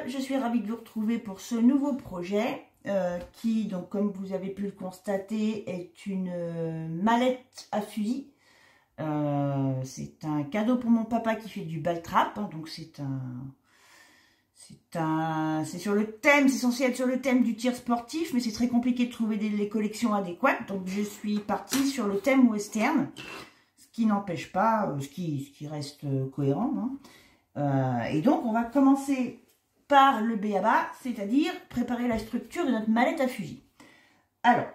je suis ravie de vous retrouver pour ce nouveau projet qui, donc, comme vous avez pu le constater, est une mallette à fusil. C'est un cadeau pour mon papa qui fait du ball trap, hein, donc c'est sur le thème, c'est censé être sur le thème du tir sportif, mais c'est très compliqué de trouver les collections adéquates, donc je suis partie sur le thème western, ce qui n'empêche pas, ce qui reste cohérent, hein. Et donc on va commencer par le b.a.-ba, c'est-à-dire préparer la structure de notre mallette à fusil. Alors,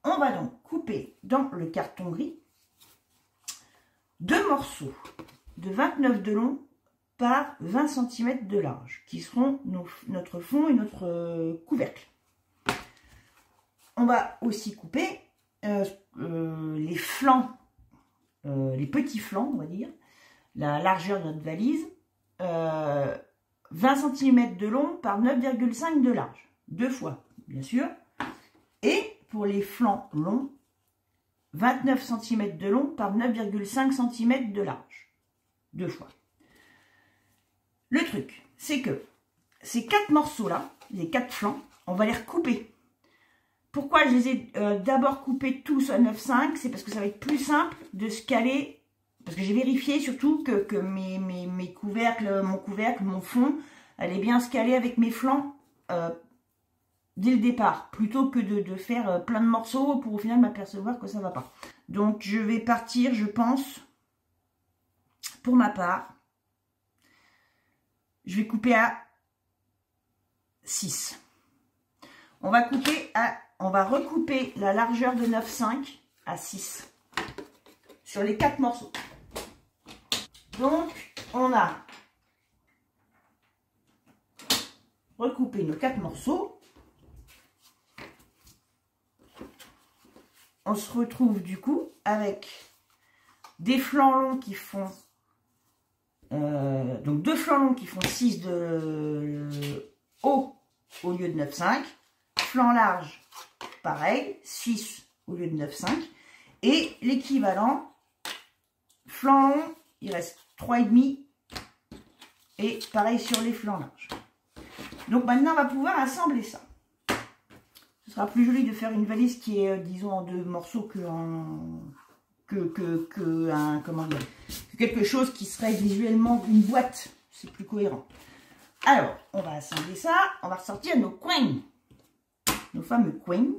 on va donc couper dans le carton gris 2 morceaux de 29 de long par 20 cm de large, qui seront notre fond et notre couvercle. On va aussi couper les flancs, les petits flancs, on va dire, la largeur de notre valise, 20 cm de long par 9,5 de large, 2 fois, bien sûr. Et pour les flancs longs, 29 cm de long par 9,5 cm de large, 2 fois. Le truc, c'est que ces 4 morceaux-là, les 4 flancs, on va les recouper. Pourquoi je les ai d'abord coupés tous à 9,5? C'est parce que ça va être plus simple de se caler. Parce que j'ai vérifié surtout que mes couvercles, mon fond, allait bien se caler avec mes flancs dès le départ, plutôt que de faire plein de morceaux pour au final m'apercevoir que ça ne va pas. Donc je vais partir, je pense, pour ma part, je vais couper à 6. On va recouper la largeur de 9,5 à 6 sur les 4 morceaux. Donc, on a recoupé nos 4 morceaux. On se retrouve du coup avec des flancs longs qui font donc 2 flancs longs qui font 6 de haut au lieu de 9,5. Flanc large, pareil, 6 au lieu de 9,5. Et l'équivalent, flanc long, il reste 3,5. Et pareil sur les flancs larges. Donc maintenant, on va pouvoir assembler ça. Ce sera plus joli de faire une valise qui est, disons, en 2 morceaux que quelque chose qui serait visuellement une boîte. C'est plus cohérent. Alors, on va assembler ça. On va ressortir nos coins. Nos fameux coins.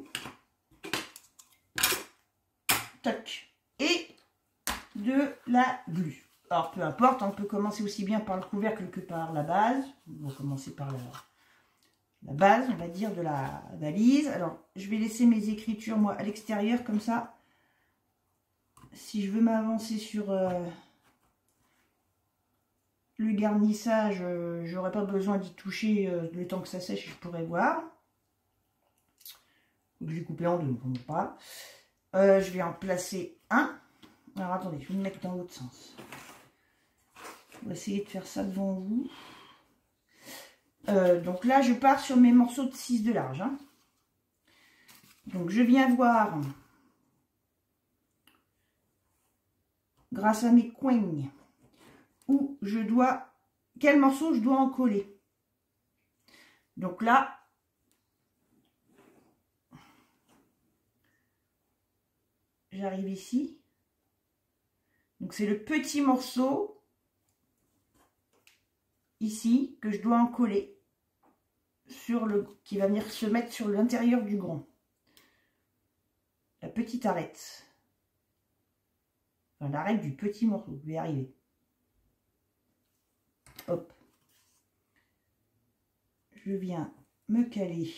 Toc. Et de la glu. Alors, peu importe, on peut commencer aussi bien par le couvercle que par la base. On va commencer par la base, on va dire, de la valise. Alors, je vais laisser mes écritures, moi, à l'extérieur, comme ça. Si je veux m'avancer sur le garnissage, j'aurai pas besoin d'y toucher le temps que ça sèche, je pourrais voir. Je vais couper en 2, donc pas. Je vais en placer un. Alors, attendez, je vais me mettre dans l'autre sens. On va essayer de faire ça devant vous. Donc là, je pars sur mes morceaux de 6 de large. Hein. Donc, je viens voir, grâce à mes coins, où je dois, quel morceau je dois en coller. Donc là, j'arrive ici. Donc, c'est le petit morceau ici que je dois en coller qui va venir se mettre sur l'intérieur du grand. La petite arête. Enfin, l'arête du petit morceau. Je vais y arriver. Hop. Je viens me caler.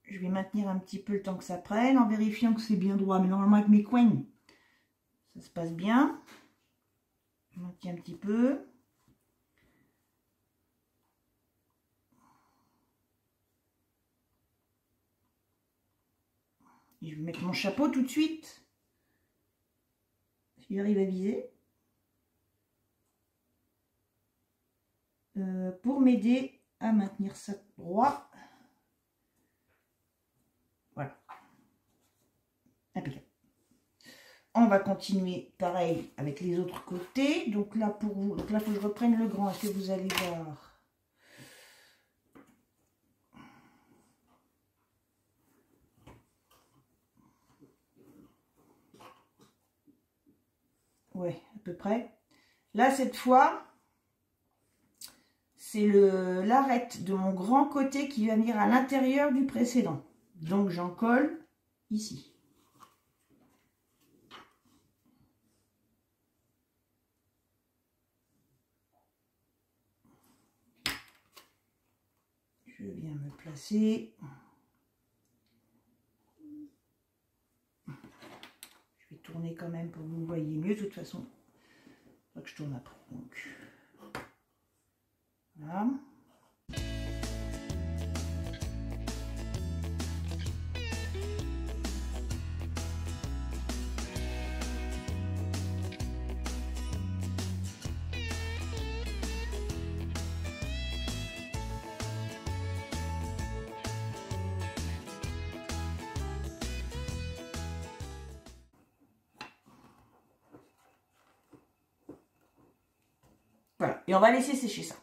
Je vais maintenir un petit peu le temps que ça prenne en vérifiant que c'est bien droit. Mais normalement avec mes coins, ça se passe bien. Je maintiens un petit peu. Et je vais mettre mon chapeau tout de suite. Si j'arrive à viser. Pour m'aider à maintenir ça droit. Voilà. Impeccable. On va continuer pareil avec les autres côtés. Donc là, pour vous, donc là, il faut que je reprenne le grand. Est-ce que vous allez voir? Ouais, à peu près. Là, cette fois, c'est l'arête de mon grand côté qui va venir à l'intérieur du précédent. Donc, j'en colle ici. Je viens me placer. Je vais tourner quand même pour que vous voyez mieux. De toute façon, il faut que je tourne après. Donc, voilà. Voilà, et on va laisser sécher ça.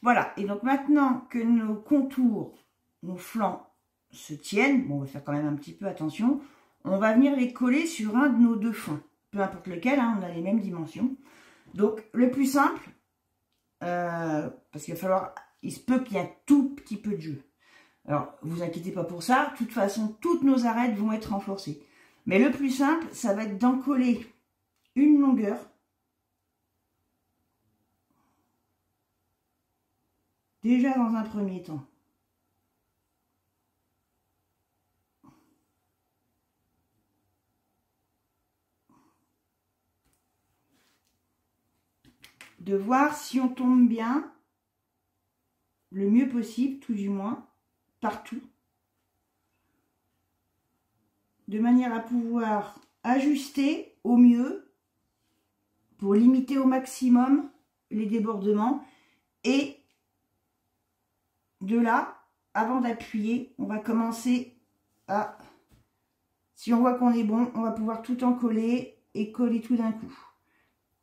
Voilà, et donc maintenant que nos contours, nos flancs se tiennent, bon, on va faire quand même un petit peu attention, on va venir les coller sur un de nos deux flancs, peu importe lequel, hein, on a les mêmes dimensions. Donc le plus simple, parce qu'il va falloir, il se peut qu'il y ait un tout petit peu de jeu. Alors, vous inquiétez pas pour ça, de toute façon, toutes nos arêtes vont être renforcées. Mais le plus simple, ça va être d'en coller une longueur. Déjà dans un premier temps. De voir si on tombe bien, le mieux possible, tout du moins, partout. De manière à pouvoir ajuster au mieux pour limiter au maximum les débordements. Et de là, avant d'appuyer, on va commencer à, si on voit qu'on est bon, on va pouvoir tout en coller et coller tout d'un coup.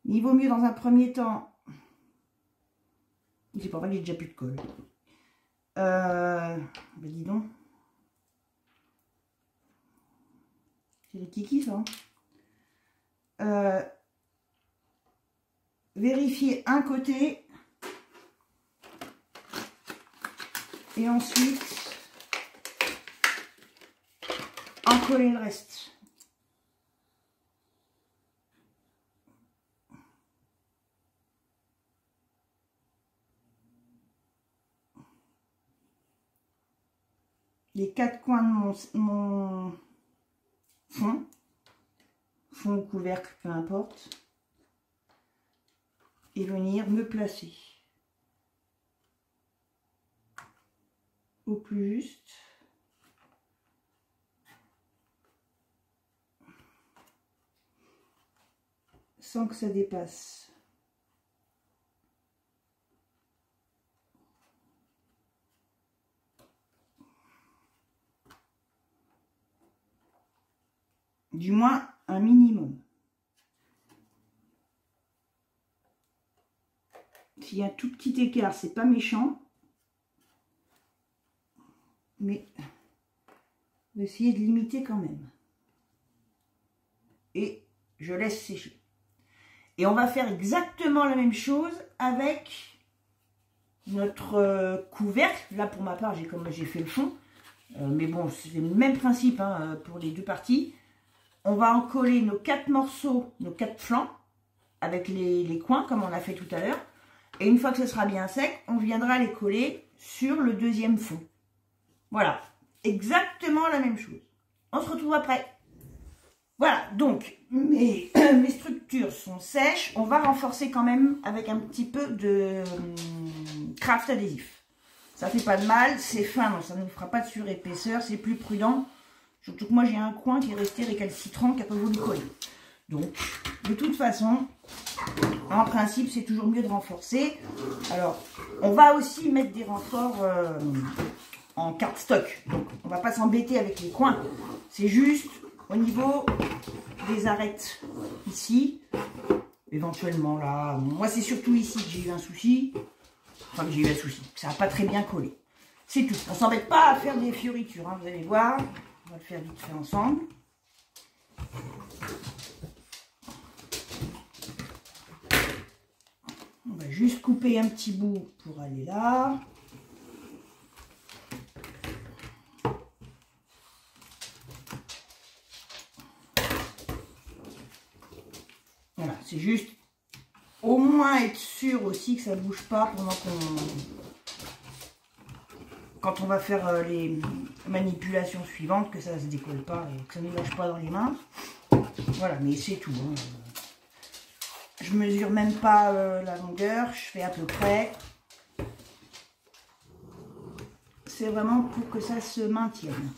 Il vaut mieux dans un premier temps, c'est pas vrai que j'ai déjà plus de colle. Ben dis donc. C'est les kikis ça. Vérifier un côté. Et ensuite, en coller le reste. Les quatre coins de mon fond ou couvercle, peu importe. Et venir me placer au plus juste. Sans que ça dépasse. Du moins un minimum. S'il y a un tout petit écart, c'est pas méchant. Mais on va essayer de limiter quand même. Et je laisse sécher. Et on va faire exactement la même chose avec notre couvercle. Là, pour ma part, j'ai fait le fond. Mais bon, c'est le même principe hein, pour les deux parties. On va en coller nos 4 morceaux, nos 4 flancs, avec les coins, comme on a fait tout à l'heure. Et une fois que ce sera bien sec, on viendra les coller sur le deuxième fond. Voilà, exactement la même chose. On se retrouve après. Voilà, donc mes structures sont sèches. On va renforcer quand même avec un petit peu de craft adhésif. Ça fait pas de mal, c'est fin, donc ça ne nous fera pas de surépaisseur, c'est plus prudent. Surtout que moi j'ai un coin qui est resté récalcitrant qui n'a pas voulu coller. Donc, de toute façon, en principe, c'est toujours mieux de renforcer. Alors, on va aussi mettre des renforts en cardstock. Donc, on ne va pas s'embêter avec les coins. C'est juste au niveau les arrête ici. Éventuellement là, moi c'est surtout ici que j'ai eu un souci. Enfin que j'ai eu un souci, ça n'a pas très bien collé. C'est tout, on s'embête pas à faire des fioritures, hein, vous allez voir. On va le faire vite fait ensemble. On va juste couper un petit bout pour aller là. Voilà, c'est juste au moins être sûr aussi que ça ne bouge pas pendant quand on va faire les manipulations suivantes, que ça ne se décolle pas et que ça ne nous lâche pas dans les mains. Voilà, mais c'est tout. Hein. Je mesure même pas la longueur, je fais à peu près. C'est vraiment pour que ça se maintienne.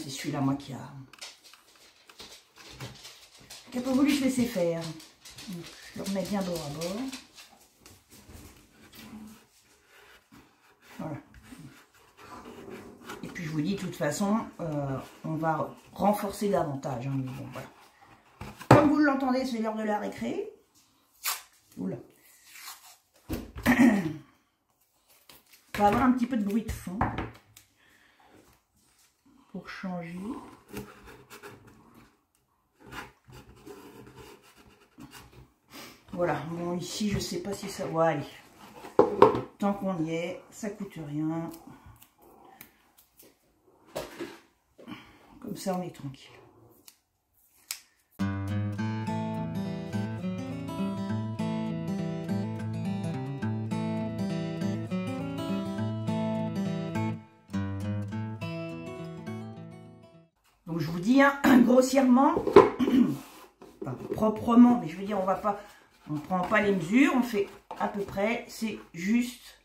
C'est celui-là, moi, qui a pas voulu se laisser faire. Donc, je le remets bien bord à bord. Voilà. Et puis, je vous dis, de toute façon, on va renforcer davantage. Hein, mais bon, voilà. Comme vous l'entendez, c'est l'heure de la récré. Oula. On va avoir un petit peu de bruit de fond. Pour changer. Voilà, bon ici je sais pas si ça va aller. Tant qu'on y est, ça coûte rien. Comme ça on est tranquille. Donc je vous dis, hein, grossièrement, pas proprement, mais je veux dire, on ne prend pas les mesures, on fait à peu près, c'est juste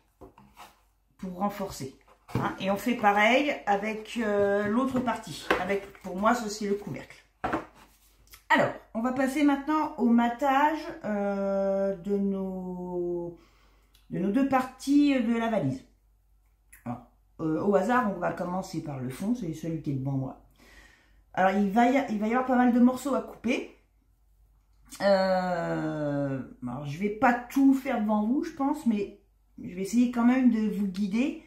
pour renforcer. Hein, et on fait pareil avec l'autre partie. Pour moi, ça c'est le couvercle. Alors, on va passer maintenant au matage de nos deux parties de la valise. Alors, au hasard, on va commencer par le fond, c'est celui qui est devant moi. Alors, il va y avoir pas mal de morceaux à couper. Alors, je vais pas tout faire devant vous, je pense, mais je vais essayer quand même de vous guider,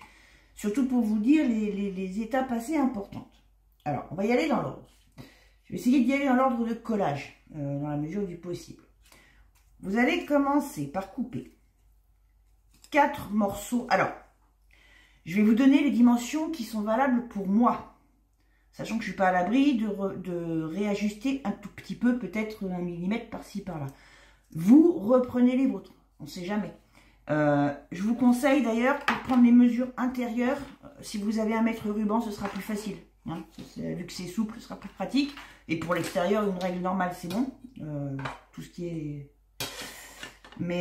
surtout pour vous dire les étapes assez importantes. Alors, on va y aller dans l'ordre. Je vais essayer d'y aller dans l'ordre de collage, dans la mesure du possible. Vous allez commencer par couper 4 morceaux. Alors, je vais vous donner les dimensions qui sont valables pour moi. Sachant que je ne suis pas à l'abri de réajuster un tout petit peu, peut-être 1 mm par-ci, par-là. Vous reprenez les vôtres, on ne sait jamais. Je vous conseille d'ailleurs de prendre les mesures intérieures. Si vous avez 1 mètre ruban, ce sera plus facile. Hein. Vu que c'est souple, ce sera plus pratique. Et pour l'extérieur, une règle normale, c'est bon. Tout ce qui est... Mais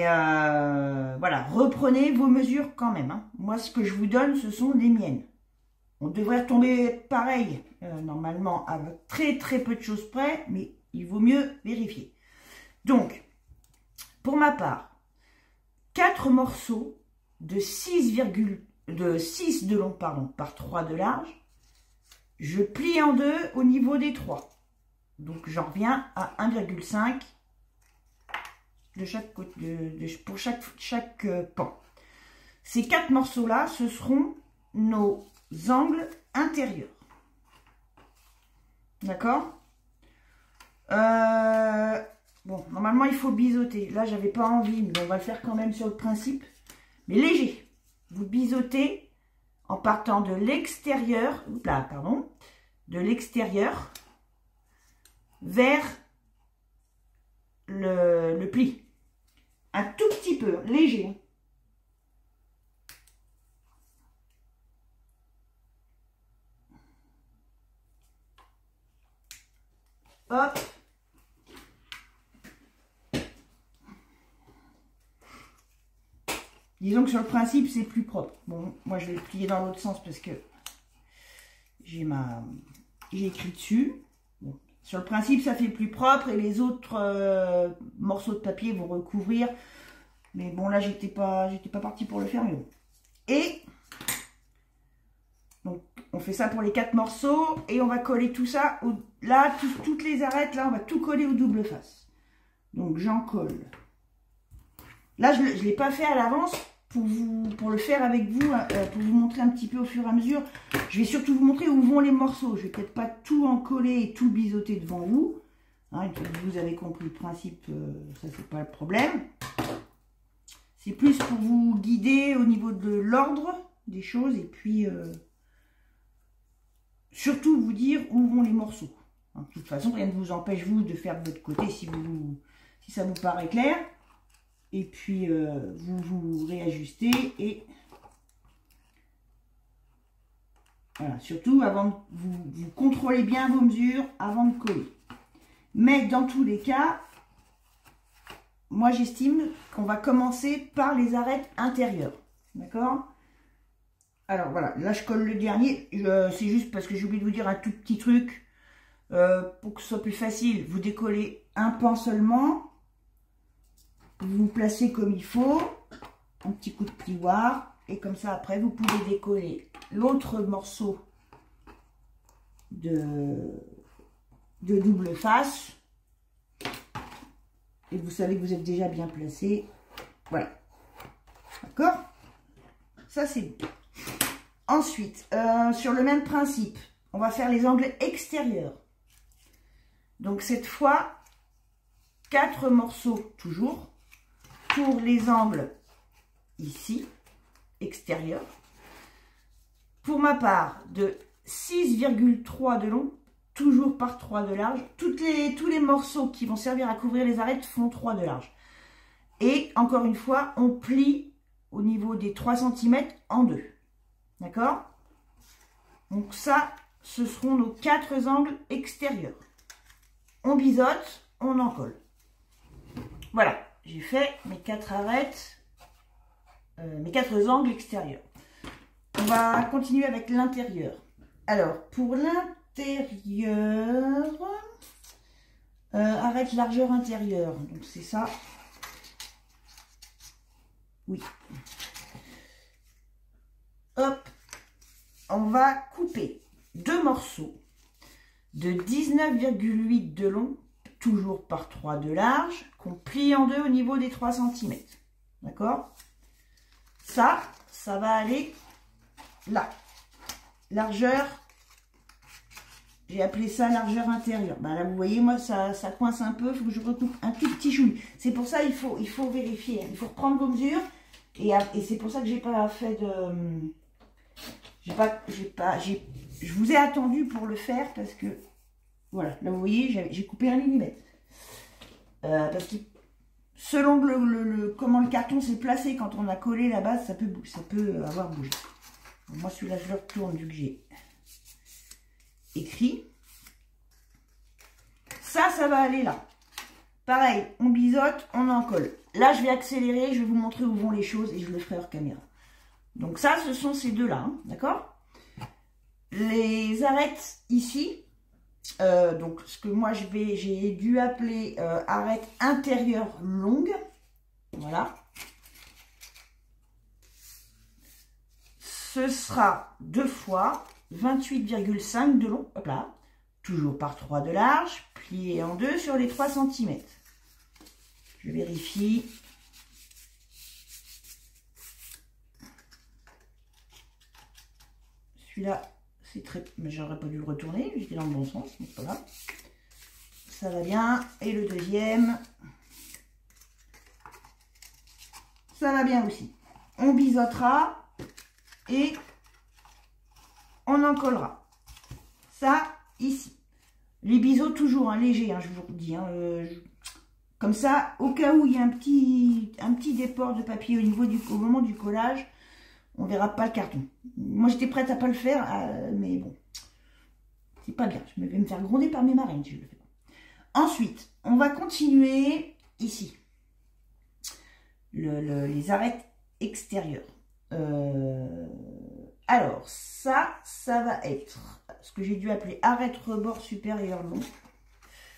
voilà, reprenez vos mesures quand même. Hein. Moi, ce que je vous donne, ce sont les miennes. On devrait tomber pareil, normalement, à très peu de choses près, mais il vaut mieux vérifier. Donc, pour ma part, 4 morceaux de 6 de long par 3 de large, je plie en deux au niveau des 3. Donc, j'en reviens à 1,5 de chaque côté, pour chaque pan. Ces 4 morceaux-là, ce seront nos angles intérieurs. D'accord? Bon, normalement, il faut biseauter. Là, j'avais pas envie, mais on va le faire quand même sur le principe. Mais léger. Vous biseautez en partant de l'extérieur, de l'extérieur vers le pli. Un tout petit peu, léger. Hop. Disons que sur le principe, c'est plus propre. Bon, moi, je vais le plier dans l'autre sens parce que j'ai écrit dessus. Bon, Sur le principe, ça fait plus propre et les autres morceaux de papier vont recouvrir. Mais bon, là, j'étais pas partie pour le faire, mais bon. Et donc, on fait ça pour les 4 morceaux et on va coller tout ça. Là, toutes les arêtes, là, on va tout coller au double face. Donc, j'en colle. Là, je ne l'ai pas fait à l'avance pour le faire avec vous, pour vous montrer un petit peu au fur et à mesure. Je vais surtout vous montrer où vont les morceaux. Je ne vais peut-être pas tout en coller et tout biseauter devant vous. Hein, vous avez compris le principe, ça c'est pas le problème. C'est plus pour vous guider au niveau de l'ordre des choses et puis surtout vous dire où vont les morceaux. Hein, de toute façon, rien ne vous empêche vous de faire de votre côté si ça vous paraît clair. Et puis vous réajustez et voilà, surtout avant de, vous contrôlez bien vos mesures avant de coller. Mais dans tous les cas, moi j'estime qu'on va commencer par les arêtes intérieures. D'accord? Alors voilà, là je colle le dernier. C'est juste parce que j'ai oublié de vous dire un tout petit truc. Pour que ce soit plus facile, vous décollez un pan seulement. Vous vous placez comme il faut. Un petit coup de plioir. Et comme ça après vous pouvez décoller l'autre morceau de double face. Et vous savez que vous êtes déjà bien placé. Voilà. D'accord? Ça, c'est bon. Ensuite, sur le même principe, on va faire les angles extérieurs. Donc, cette fois, 4 morceaux toujours pour les angles ici, extérieurs. Pour ma part, de 6,3 de long, toujours par 3 de large. Tous les morceaux qui vont servir à couvrir les arêtes font 3 de large. Et encore une fois, on plie au niveau des 3 cm en deux. D'accord? Donc ça, ce seront nos 4 angles extérieurs. On biseaute, on en colle. Voilà, j'ai fait mes 4 arêtes, mes 4 angles extérieurs. On va continuer avec l'intérieur. Alors, pour l'intérieur, arrête largeur intérieure. Donc, c'est ça. Oui. Hop. On va couper 2 morceaux de 19,8 de long, toujours par 3 de large, qu'on plie en deux au niveau des 3 cm. D'accord? Ça va aller là. Largeur, j'ai appelé ça largeur intérieure. Ben là, vous voyez, moi, ça coince un peu. Il faut que je recoupe un tout petit chouï. C'est pour ça il faut vérifier. Il faut reprendre vos mesures. Et c'est pour ça que j'ai pas fait de... Je vous ai attendu pour le faire parce que... Voilà, là, vous voyez, j'ai coupé 1 mm. Parce que selon comment le carton s'est placé quand on a collé la base, ça peut avoir bougé. Moi, celui-là, je le retourne vu que j'ai écrit. Ça va aller là. Pareil, on biseaute, on en colle. Là, je vais accélérer, je vais vous montrer où vont les choses et je le ferai hors caméra. Donc ça, ce sont ces deux-là, hein, d'accord? Les arêtes ici, donc ce que moi j'ai dû appeler arête intérieure longue. Voilà. Ce sera 2 fois 28,5 de long, hop là, toujours par 3 de large, plié en deux sur les 3 cm. Je vérifie. Celui-là, c'est très... Mais j'aurais pas dû le retourner, j'étais dans le bon sens, mais pas grave. Ça va bien. Et le deuxième, ça va bien aussi. On biseautera. Et on en collera. Ça, ici. Les biseaux, toujours hein, légers, hein, je vous le dis. Hein, comme ça, au cas où il y a un petit déport de papier au moment du collage, on ne verra pas le carton. Moi, j'étais prête à pas le faire, mais bon, c'est pas bien. Je vais me faire gronder par mes marraines si je le fais pas. Ensuite, on va continuer ici. Les arêtes extérieures. Alors, ça va être ce que j'ai dû appeler arête rebord supérieur long.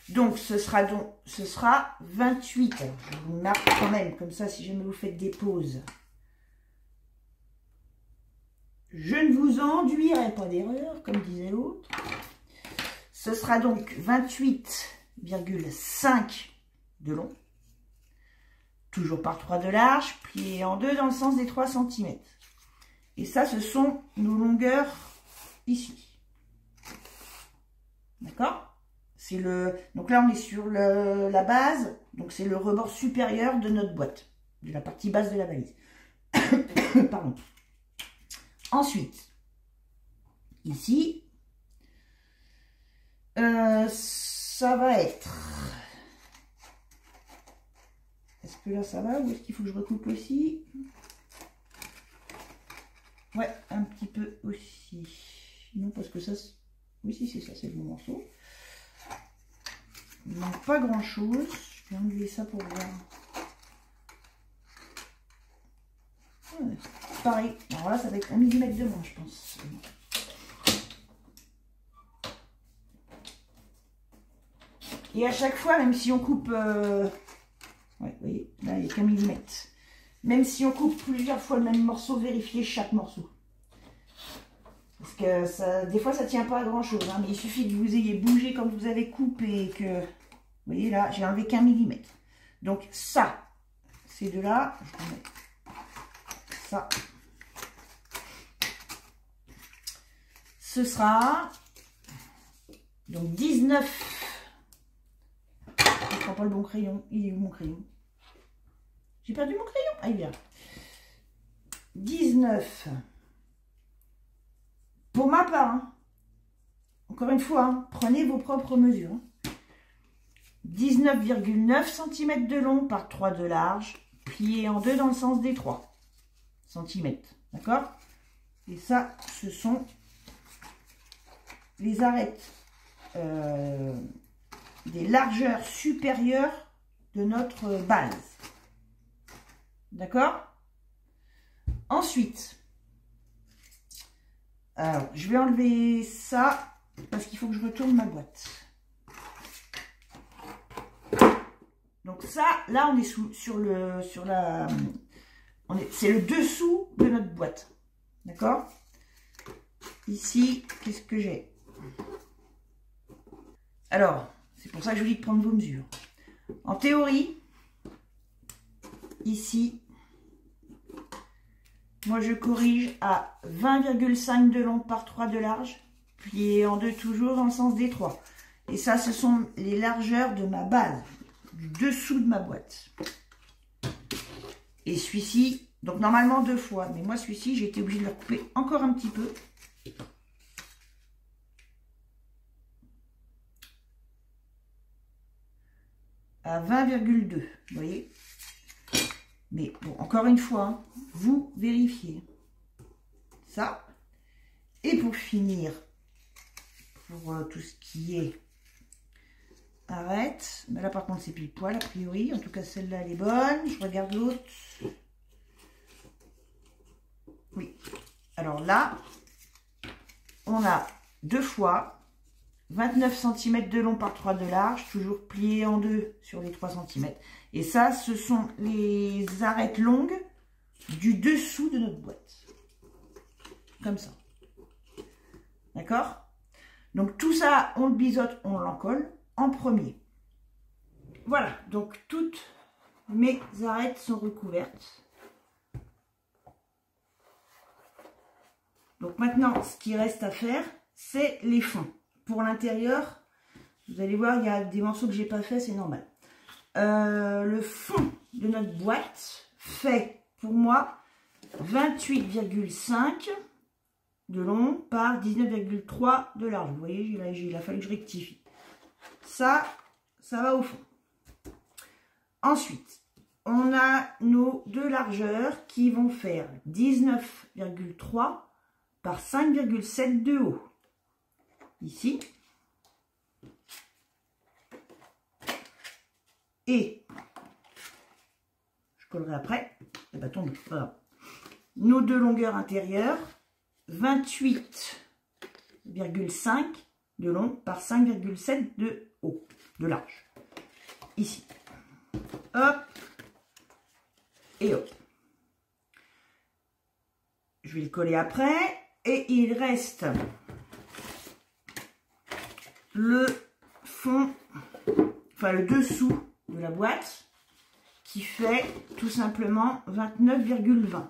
Donc, ce sera 28. Alors, je vous marque quand même, comme ça, si jamais vous faites des pauses. Je ne vous enduirai pas d'erreur, comme disait l'autre. Ce sera donc 28,5 de long. Toujours par 3 de large, plié en deux dans le sens des 3 cm. Et ça, ce sont nos longueurs ici. D'accord? Donc là, on est sur la base. Donc, c'est le rebord supérieur de notre boîte. De la partie basse de la valise. Pardon. Ensuite, ici, ça va être... Est-ce que là, ça va ou est-ce qu'il faut que je recoupe aussi? Ouais, un petit peu aussi. Non, parce que ça... Oui, si, c'est ça, c'est le bon morceau. Il ne manque pas grand-chose. Je vais enlever ça pour voir. Ouais, pareil. Alors là, ça va être 1 mm de moins, je pense. Et à chaque fois, même si on coupe... Ouais, vous voyez, là, il n'y a qu'un millimètre. Même si on coupe plusieurs fois le même morceau, vérifiez chaque morceau. Parce que ça, des fois, ça ne tient pas à grand-chose. Hein, mais il suffit que vous ayez bougé quand vous avez coupé et que... Vous voyez, là, j'ai enlevé qu'1 mm. Donc, ça, ces deux-là, je remets ça. Ce sera... Donc, 19... Je ne prends pas le bon crayon. Il est où mon crayon? J'ai perdu mon crayon. Ah, il est là. 19. Pour ma part, hein. Encore une fois, hein, prenez vos propres mesures. Hein. 19,9 cm de long par 3 de large, plié en deux dans le sens des 3 cm. D'accord? Et ça, ce sont les arêtes des largeurs supérieures de notre base. D'accord? Ensuite, alors, je vais enlever ça parce qu'il faut que je retourne ma boîte. Donc ça, là, on est c'est le dessous de notre boîte. D'accord? Ici, qu'est-ce que j'ai? Alors, c'est pour ça que je vous dis de prendre vos mesures. En théorie, ici, moi je corrige à 20,5 de long par 3 de large, plié en deux toujours dans le sens des 3. Et ça, ce sont les largeurs de ma base, du dessous de ma boîte. Et celui-ci, donc normalement 2 fois, mais moi celui-ci, j'ai été obligée de le couper encore un petit peu. À 20,2, vous voyez. Mais bon, encore une fois, hein, vous vérifiez ça. Et pour finir, pour tout ce qui est arête, mais là par contre c'est pile poil a priori, en tout cas celle-là elle est bonne. Je regarde l'autre. Oui, alors là, on a 2 fois 29 cm de long par 3 de large, toujours plié en deux sur les 3 cm. Et ça, ce sont les arêtes longues du dessous de notre boîte. Comme ça. D'accord? Donc tout ça, on le biseaute, on l'encolle en premier. Voilà, donc toutes mes arêtes sont recouvertes. Donc maintenant, ce qui reste à faire, c'est les fonds. Pour l'intérieur, vous allez voir, il y a des morceaux que j'ai pas fait, c'est normal. Le fond de notre boîte fait pour moi 28,5 de long par 19,3 de large. Vous voyez, il a fallu que je rectifie. Ça va au fond. Ensuite, on a nos deux largeurs qui vont faire 19,3 par 5,7 de haut. Ici. Et je collerai après. Et bah tombe. Voilà. Nos deux longueurs intérieures, 28,5 de long par 5,7 de haut. de large. Ici. Hop. Et hop. Je vais le coller après. Et il reste le fond, enfin le dessous de la boîte qui fait tout simplement 29,20.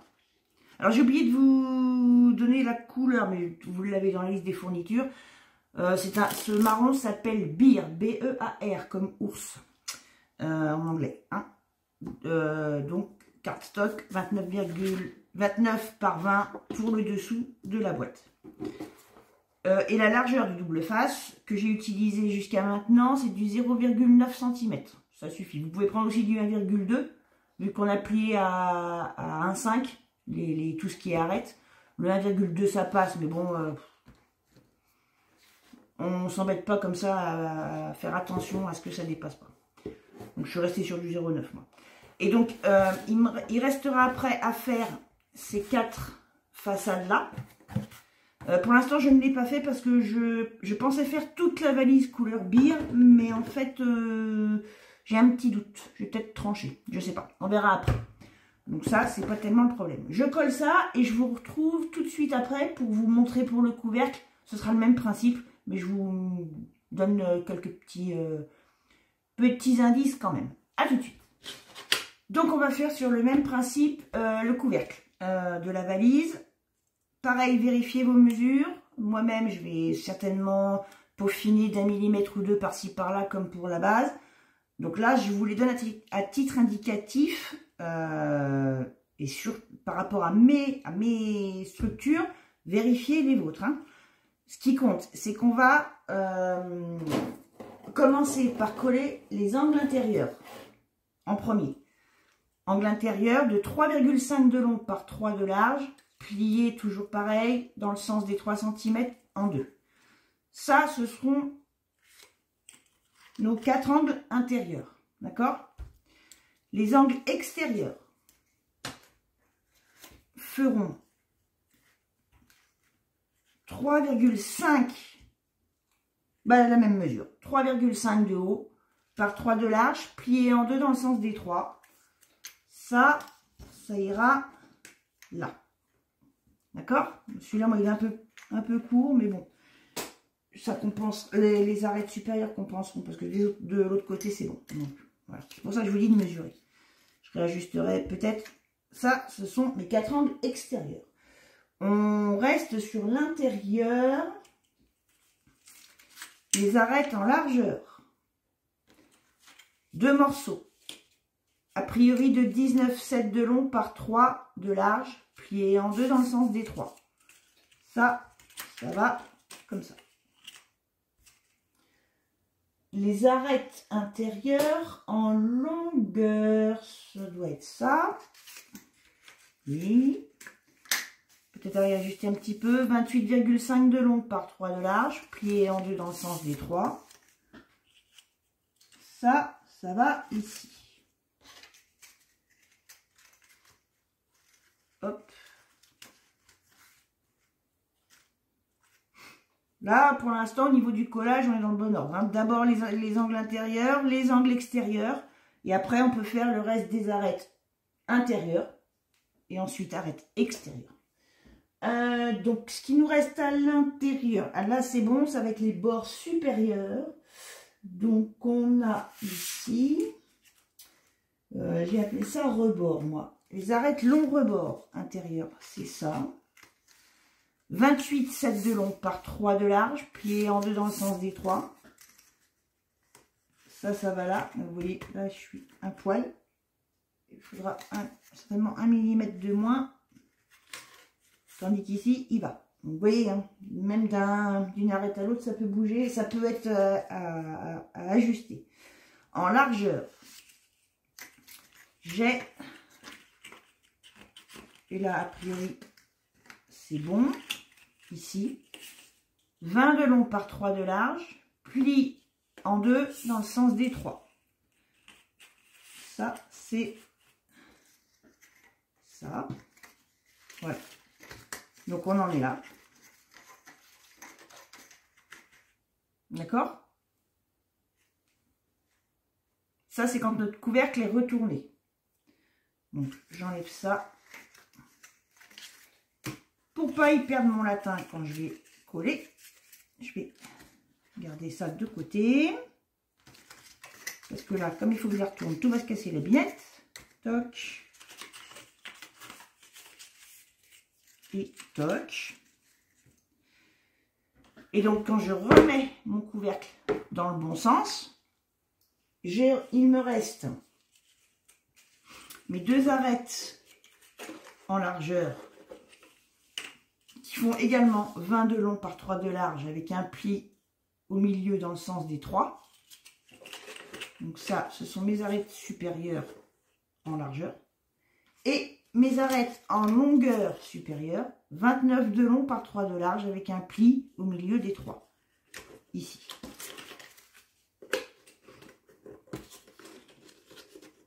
Alors j'ai oublié de vous donner la couleur, mais vous l'avez dans la liste des fournitures. Ce marron s'appelle Bear, B-E-A-R, comme ours en anglais. Hein. Donc cardstock 29 par 20 pour le dessous de la boîte. Et la largeur du double face que j'ai utilisé jusqu'à maintenant, c'est du 0,9 cm. Ça suffit. Vous pouvez prendre aussi du 1,2, vu qu'on a plié à 1,5, tout ce qui est arête. Le 1,2 ça passe, mais bon, on s'embête pas comme ça à faire attention à ce que ça dépasse pas. Donc je suis restée sur du 0,9 moi. Et donc il restera après à faire ces 4 façades là. Pour l'instant je ne l'ai pas fait parce que je pensais faire toute la valise couleur Bear, mais en fait j'ai un petit doute. Je vais peut-être trancher, je sais pas, on verra après. Donc ça c'est pas tellement le problème. Je colle ça et je vous retrouve tout de suite après pour vous montrer pour le couvercle. Ce sera le même principe, mais je vous donne quelques petits indices quand même. A tout de suite. Donc on va faire sur le même principe le couvercle de la valise. Pareil, vérifiez vos mesures. Moi-même, je vais certainement peaufiner d'1 millimètre ou 2 par-ci par-là comme pour la base. Donc là, je vous les donne à titre indicatif et par rapport à mes structures, vérifiez les vôtres. Hein. Ce qui compte, c'est qu'on va commencer par coller les angles intérieurs en premier. Angle intérieur de 3,5 de long par 3 de large, plié toujours pareil dans le sens des 3 cm en deux. Ça, ce seront nos 4 angles intérieurs. D'accord? Les angles extérieurs feront 3,5, la même mesure, 3,5 de haut par 3 de large, plié en deux dans le sens des 3. Ça ira là. D'accord? Celui-là, moi, il est un peu court, mais bon. Ça compense. Les arêtes supérieures compenseront parce que de l'autre côté, c'est bon. Donc, voilà. C'est pour ça que je vous dis de mesurer. Je réajusterai peut-être. Ça, ce sont mes 4 angles extérieurs. On reste sur l'intérieur. Les arêtes en largeur. 2 morceaux. A priori de 19,7 de long par 3 de large, plié en deux dans le sens des 3. Ça va comme ça. Les arêtes intérieures en longueur, ça doit être ça. Oui. Peut-être à réajuster un petit peu. 28,5 de long par 3 de large, plié en deux dans le sens des 3. Ça va ici. Hop. Là, pour l'instant, au niveau du collage, on est dans le bon ordre. Hein. D'abord, les angles intérieurs, les angles extérieurs. Et après, on peut faire le reste des arêtes intérieures. Et ensuite, arêtes extérieures. Donc, ce qui nous reste à l'intérieur. Ah, là, c'est bon, ça va être les bords supérieurs. Donc, on a ici... j'ai appelé ça rebord, moi. Les arêtes long rebord intérieur, c'est ça. 28,7 de long par 3 de large, plié en deux dans le sens des 3. Ça va là. Vous voyez, là, je suis un poil. Il faudra certainement 1 mm de moins. Tandis qu'ici, il va. Donc, vous voyez, hein, même d'une arête à l'autre, ça peut bouger. Ça peut être à ajuster. En largeur, j'ai... Et là, a priori, c'est bon. Ici. 20 de long par 3 de large. Pli en deux dans le sens des 3. Ça, c'est ça. Voilà. Donc, on en est là. D'accord? Ça, c'est quand notre couvercle est retourné. Donc, j'enlève ça. Pour pas y perdre mon latin quand je vais coller, je vais garder ça de côté. Parce que là, comme il faut que je la retourne, tout va se casser la binette. Toc. Et toc. Et donc, quand je remets mon couvercle dans le bon sens, il me reste mes 2 arêtes en largeur qui font également 20 de long par 3 de large avec un pli au milieu dans le sens des 3. Donc ça, ce sont mes arêtes supérieures en largeur. Et mes arêtes en longueur supérieure, 29 de long par 3 de large avec un pli au milieu des 3. Ici.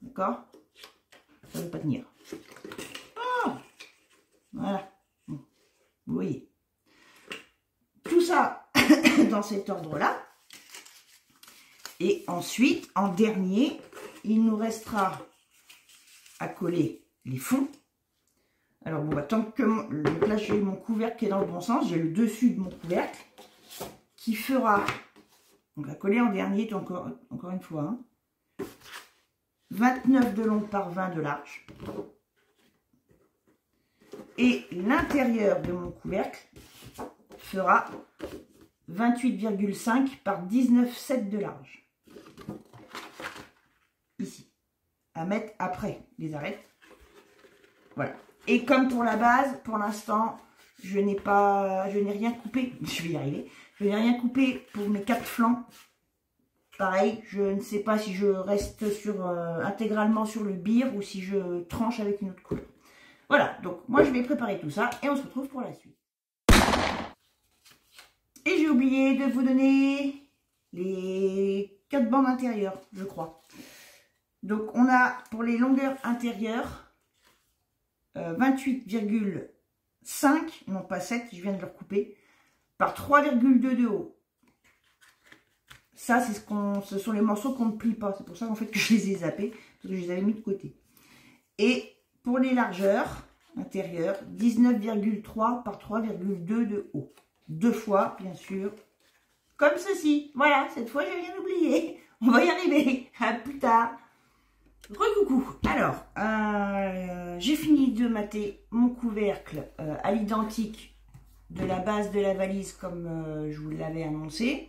D'accord? Ça ne veut pas tenir. Oh, voilà. Bon. Vous voyez. Tout ça dans cet ordre-là. Et ensuite, en dernier, il nous restera à coller les fonds. Alors bon, bah, tant que là j'ai mon couvercle qui est dans le bon sens, j'ai le dessus de mon couvercle qui fera, donc à coller en dernier, encore une fois, hein, 29 de long par 20 de large. Et l'intérieur de mon couvercle fera 28,5 par 19,7 de large. Ici. À mettre après les arêtes. Voilà. Et comme pour la base, pour l'instant, je n'ai rien coupé. Je vais y arriver. Je n'ai rien coupé pour mes 4 flancs. Pareil, je ne sais pas si je reste intégralement sur le birre ou si je tranche avec une autre couleur. Voilà, donc moi je vais préparer tout ça et on se retrouve pour la suite. Et j'ai oublié de vous donner les 4 bandes intérieures, je crois. Donc on a pour les longueurs intérieures 28,5, non pas 7, je viens de le recouper, par 3,2 de haut. Ça, ce sont les morceaux qu'on ne plie pas. C'est pour ça en fait que je les ai zappés, parce que je les avais mis de côté. Et pour les largeurs intérieures, 19,3 par 3,2 de haut. 2 fois, bien sûr, comme ceci. Voilà, cette fois, j'ai rien oublié. On va y arriver. À plus tard. Recoucou. Alors, j'ai fini de mater mon couvercle à l'identique de la base de la valise, comme je vous l'avais annoncé.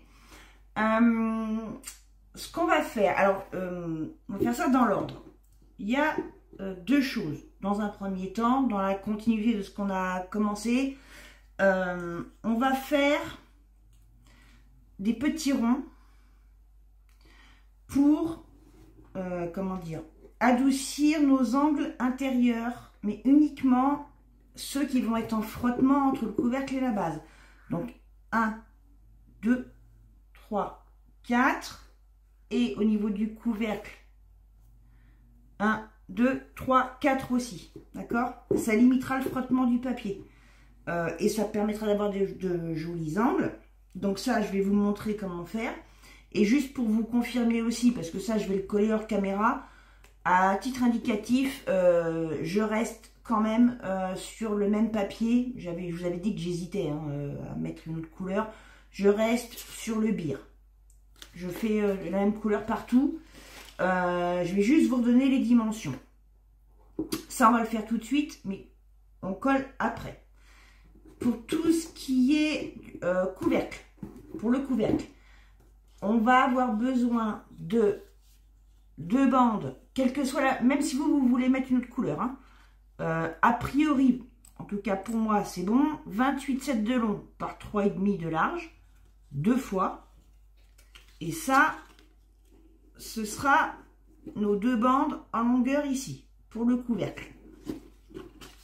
Ce qu'on va faire, alors, on va faire ça dans l'ordre. Il y a 2 choses. Dans un premier temps, dans la continuité de ce qu'on a commencé, on va faire des petits ronds pour, comment dire, adoucir nos angles intérieurs, mais uniquement ceux qui vont être en frottement entre le couvercle et la base. Donc, 1, 2, 3, 4. Et au niveau du couvercle, 1, 2, 3, 4 aussi. D'accord? Ça limitera le frottement du papier. Et ça permettra d'avoir de jolis angles. Donc ça, je vais vous montrer comment faire. Et juste pour vous confirmer aussi, parce que ça, je vais le coller hors caméra, à titre indicatif, je reste quand même sur le même papier. Je vous avais dit que j'hésitais à mettre une autre couleur. Je reste sur le birre. Je fais la même couleur partout. Je vais juste vous redonner les dimensions. Ça, on va le faire tout de suite, mais on colle après. Pour tout ce qui est couvercle, pour le couvercle, on va avoir besoin de 2 bandes, quelle que soit la... Même si vous voulez mettre une autre couleur, hein, a priori, en tout cas pour moi, c'est bon. 28,7 de long par 3,5 de large, 2 fois. Et ça, ce sera nos 2 bandes en longueur ici, pour le couvercle.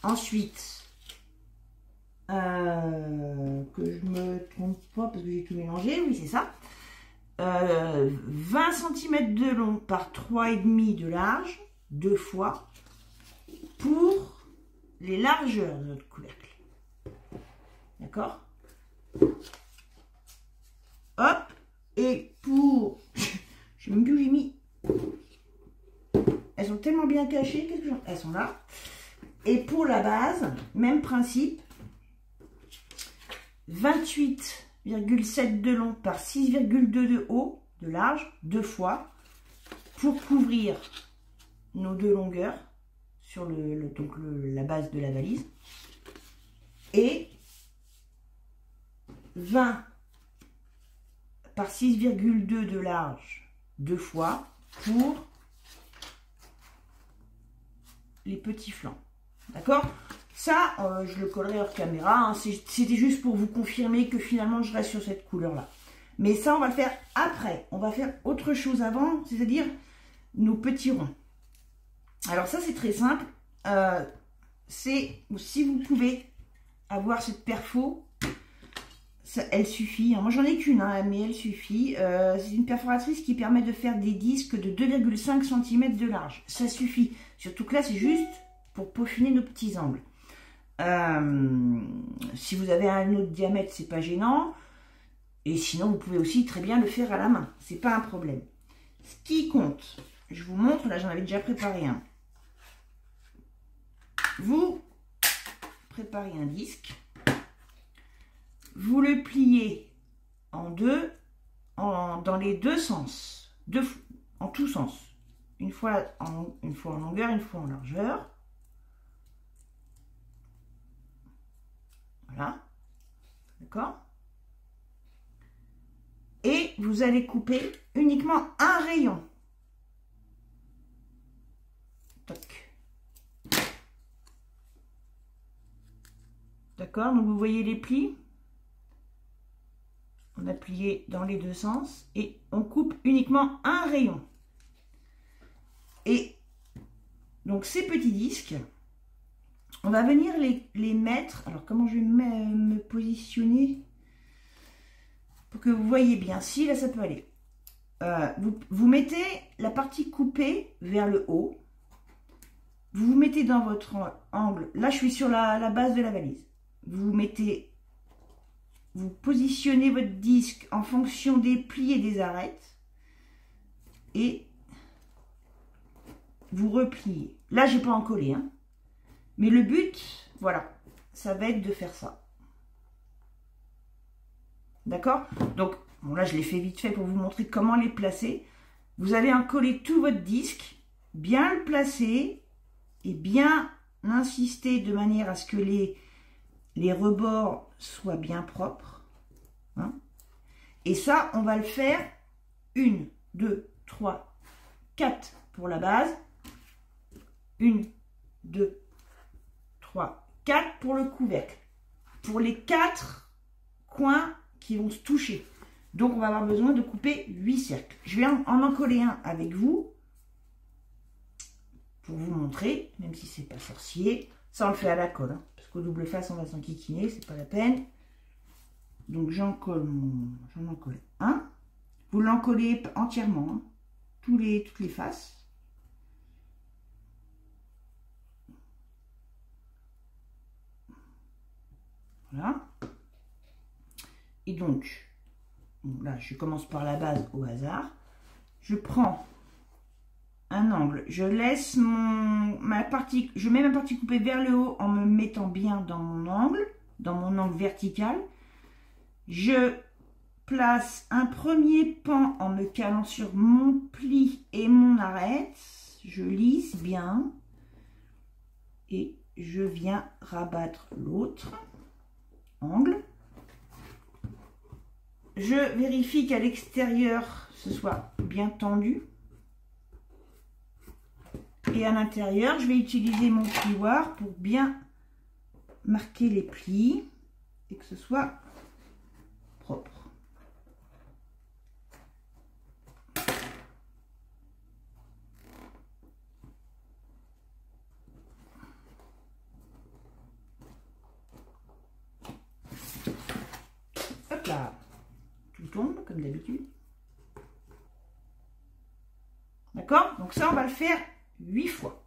Ensuite, que je me trompe pas parce que j'ai tout mélangé, oui c'est ça, 20 cm de long par 3,5 de large, 2 fois, pour les largeurs de notre couvercle. D'accord? Hop, et pour, je sais même plus où j'ai mis, tellement bien cachées. Elles sont là. Et pour la base, même principe. 28,7 de long par 6,2 de haut, de large, 2 fois, pour couvrir nos 2 longueurs sur la base de la valise. Et 20 par 6,2 de large, 2 fois, pour les petits flancs. D'accord? Ça, je le collerai hors caméra. Hein. C'était juste pour vous confirmer que finalement, je reste sur cette couleur-là. Mais ça, on va le faire après. On va faire autre chose avant, c'est-à-dire nos petits ronds. Alors ça, c'est très simple. Si vous pouvez avoir cette perfo, ça, elle suffit. Moi, j'en ai qu'une, hein, mais elle suffit. C'est une perforatrice qui permet de faire des disques de 2,5 cm de large. Ça suffit. Surtout que là, c'est juste pour peaufiner nos petits angles. Si vous avez un autre diamètre, c'est pas gênant. Et sinon, vous pouvez aussi très bien le faire à la main. C'est pas un problème. Ce qui compte, je vous montre, là j'en avais déjà préparé un. Vous préparez un disque. Vous le pliez en deux, dans les deux sens. En tous sens. Une fois en longueur, une fois en largeur. Voilà. D'accord? Et vous allez couper uniquement un rayon. Toc. D'accord? Donc vous voyez les plis. On a plié dans les deux sens et on coupe uniquement un rayon. Et donc ces petits disques, on va venir les mettre. Alors comment je vais me positionner pour que vous voyez bien? Si, là ça peut aller. Vous mettez la partie coupée vers le haut. Vous vous mettez dans votre angle. Là je suis sur la base de la valise. Vous positionnez votre disque en fonction des plis et des arêtes. Et vous repliez. Là, j'ai pas encollé, hein. Mais le but, voilà, ça va être de faire ça. D'accord? Donc, bon, là, je l'ai fait vite fait pour vous montrer comment les placer. Vous allez encoller tout votre disque, bien le placer et bien insister de manière à ce que les rebords soient bien propres. Hein. Et ça, on va le faire 1, 2, 3, 4 pour la base. 1, 2, 3, 4 pour le couvercle. Pour les 4 coins qui vont se toucher. Donc, on va avoir besoin de couper 8 cercles. Je vais en coller un avec vous pour vous montrer, même si c'est pas sorcier. Ça, on le fait à la colle. Hein, parce qu'au double face, on va s'enquiquiner, c'est pas la peine. Donc, j'en colle un. Vous l'encollez entièrement, hein, toutes les faces. Voilà. Et donc, bon, là, je commence par la base au hasard. Je prends un angle. Je laisse je mets ma partie coupée vers le haut en me mettant bien dans mon angle vertical. Je place un premier pan en me calant sur mon pli et mon arête. Je lisse bien. Et je viens rabattre l'autre angle. Je vérifie qu'à l'extérieur, ce soit bien tendu. Et à l'intérieur, je vais utiliser mon plioir pour bien marquer les plis et que ce soit propre. Hop là, tout tombe comme d'habitude. D'accord? Donc ça, on va le faire 8 fois.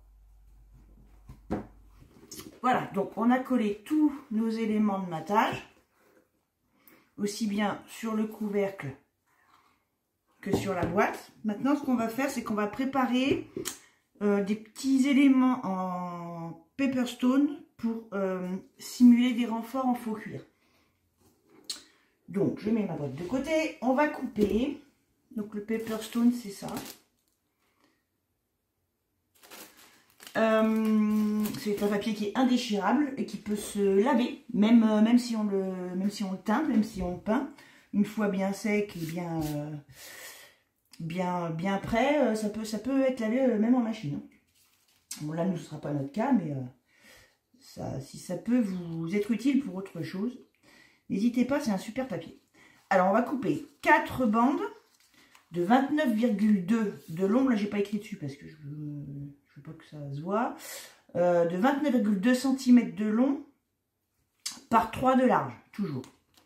Voilà, donc on a collé tous nos éléments de matage, aussi bien sur le couvercle que sur la boîte. Maintenant, ce qu'on va faire, c'est qu'on va préparer des petits éléments en Paperstone pour simuler des renforts en faux cuir. Donc, je mets ma boîte de côté. On va couper. Donc, le Paperstone, c'est ça. C'est un papier qui est indéchirable et qui peut se laver, même si on le teinte, même si on le peint. Une fois bien sec et bien prêt, ça peut être lavé même en machine. Bon, là, ce ne sera pas notre cas, mais si ça peut vous être utile pour autre chose, n'hésitez pas, c'est un super papier. Alors, on va couper 4 bandes de 29,2 de long. Là, j'ai pas écrit dessus parce que je veux pas que ça se voit. De 29,2 cm de long par 3 de large, toujours.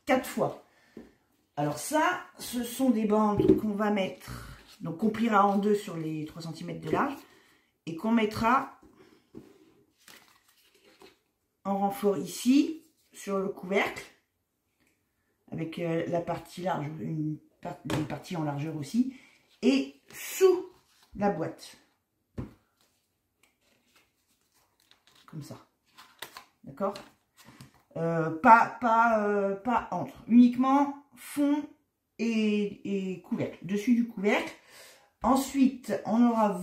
4 fois. Alors ça, ce sont des bandes qu'on va mettre, donc qu'on pliera en deux sur les 3 cm de large et qu'on mettra en renfort ici, sur le couvercle, avec la partie large, une partie en largeur aussi, et sous la boîte. Comme ça. D'accord? Pas entre. Uniquement fond et couvercle. Dessus du couvercle. Ensuite, on aura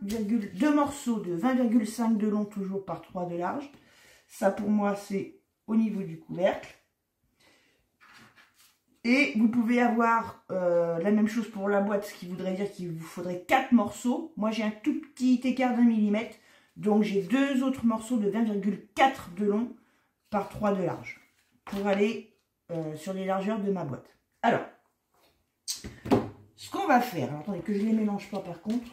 2 morceaux de 20,5 de long, toujours par 3 de large. Ça, pour moi, c'est au niveau du couvercle. Et vous pouvez avoir la même chose pour la boîte, ce qui voudrait dire qu'il vous faudrait 4 morceaux. Moi, j'ai un tout petit écart d'1 millimètre. Donc, j'ai 2 autres morceaux de 20,4 de long par 3 de large pour aller sur les largeurs de ma boîte. Alors, ce qu'on va faire, alors, attendez que je ne les mélange pas par contre,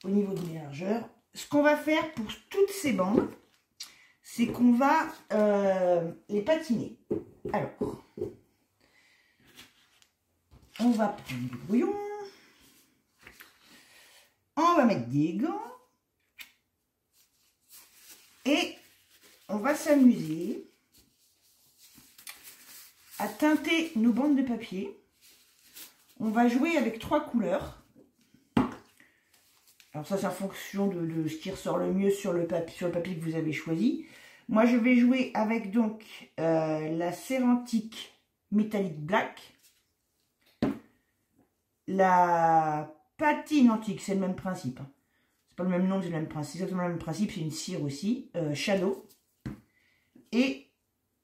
au niveau de mes largeurs, ce qu'on va faire pour toutes ces bandes, c'est qu'on va les patiner. Alors, on va prendre du brouillon, on va mettre des gants et on va s'amuser à teinter nos bandes de papier. On va jouer avec 3 couleurs. Alors ça, c'est en fonction de ce qui ressort le mieux sur le papier que vous avez choisi. Moi, je vais jouer avec donc la Cerantic Metallic Black, la patine antique, c'est le même principe. Hein. C'est pas le même nom, c'est le même principe. C'est exactement le même principe, c'est une cire aussi. Shadow. Et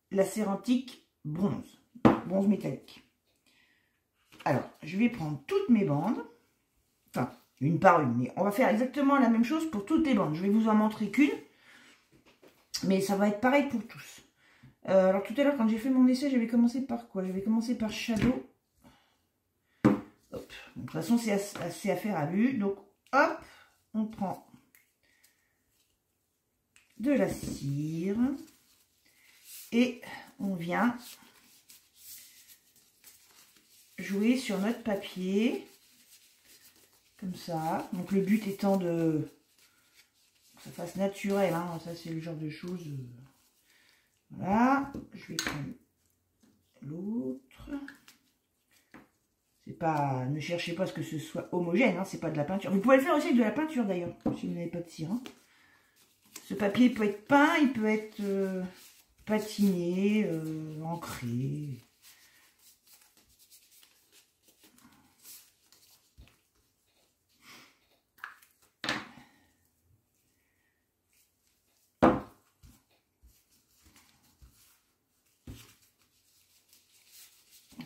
la Cerantic bronze métallique. Alors, je vais prendre toutes mes bandes. Enfin, une par une. Mais on va faire exactement la même chose pour toutes les bandes. Je vais vous en montrer qu'une. Mais ça va être pareil pour tous. Alors tout à l'heure, quand j'ai fait mon essai, j'avais commencé par quoi? J'avais commencé par Shadow. Hop. De toute façon, c'est assez à faire à vue. Donc, hop, on prend de la cire. Et on vient jouer sur notre papier. Comme ça. Donc le but étant de... que ça fasse naturel. Hein. Ça, c'est le genre de choses... Voilà, je vais prendre l'autre. C'est pas, ne cherchez pas à ce que ce soit homogène, hein, c'est pas de la peinture. Vous pouvez le faire aussi avec de la peinture d'ailleurs, si vous n'avez pas de cire. Hein. Ce papier peut être peint, il peut être patiné, ancré.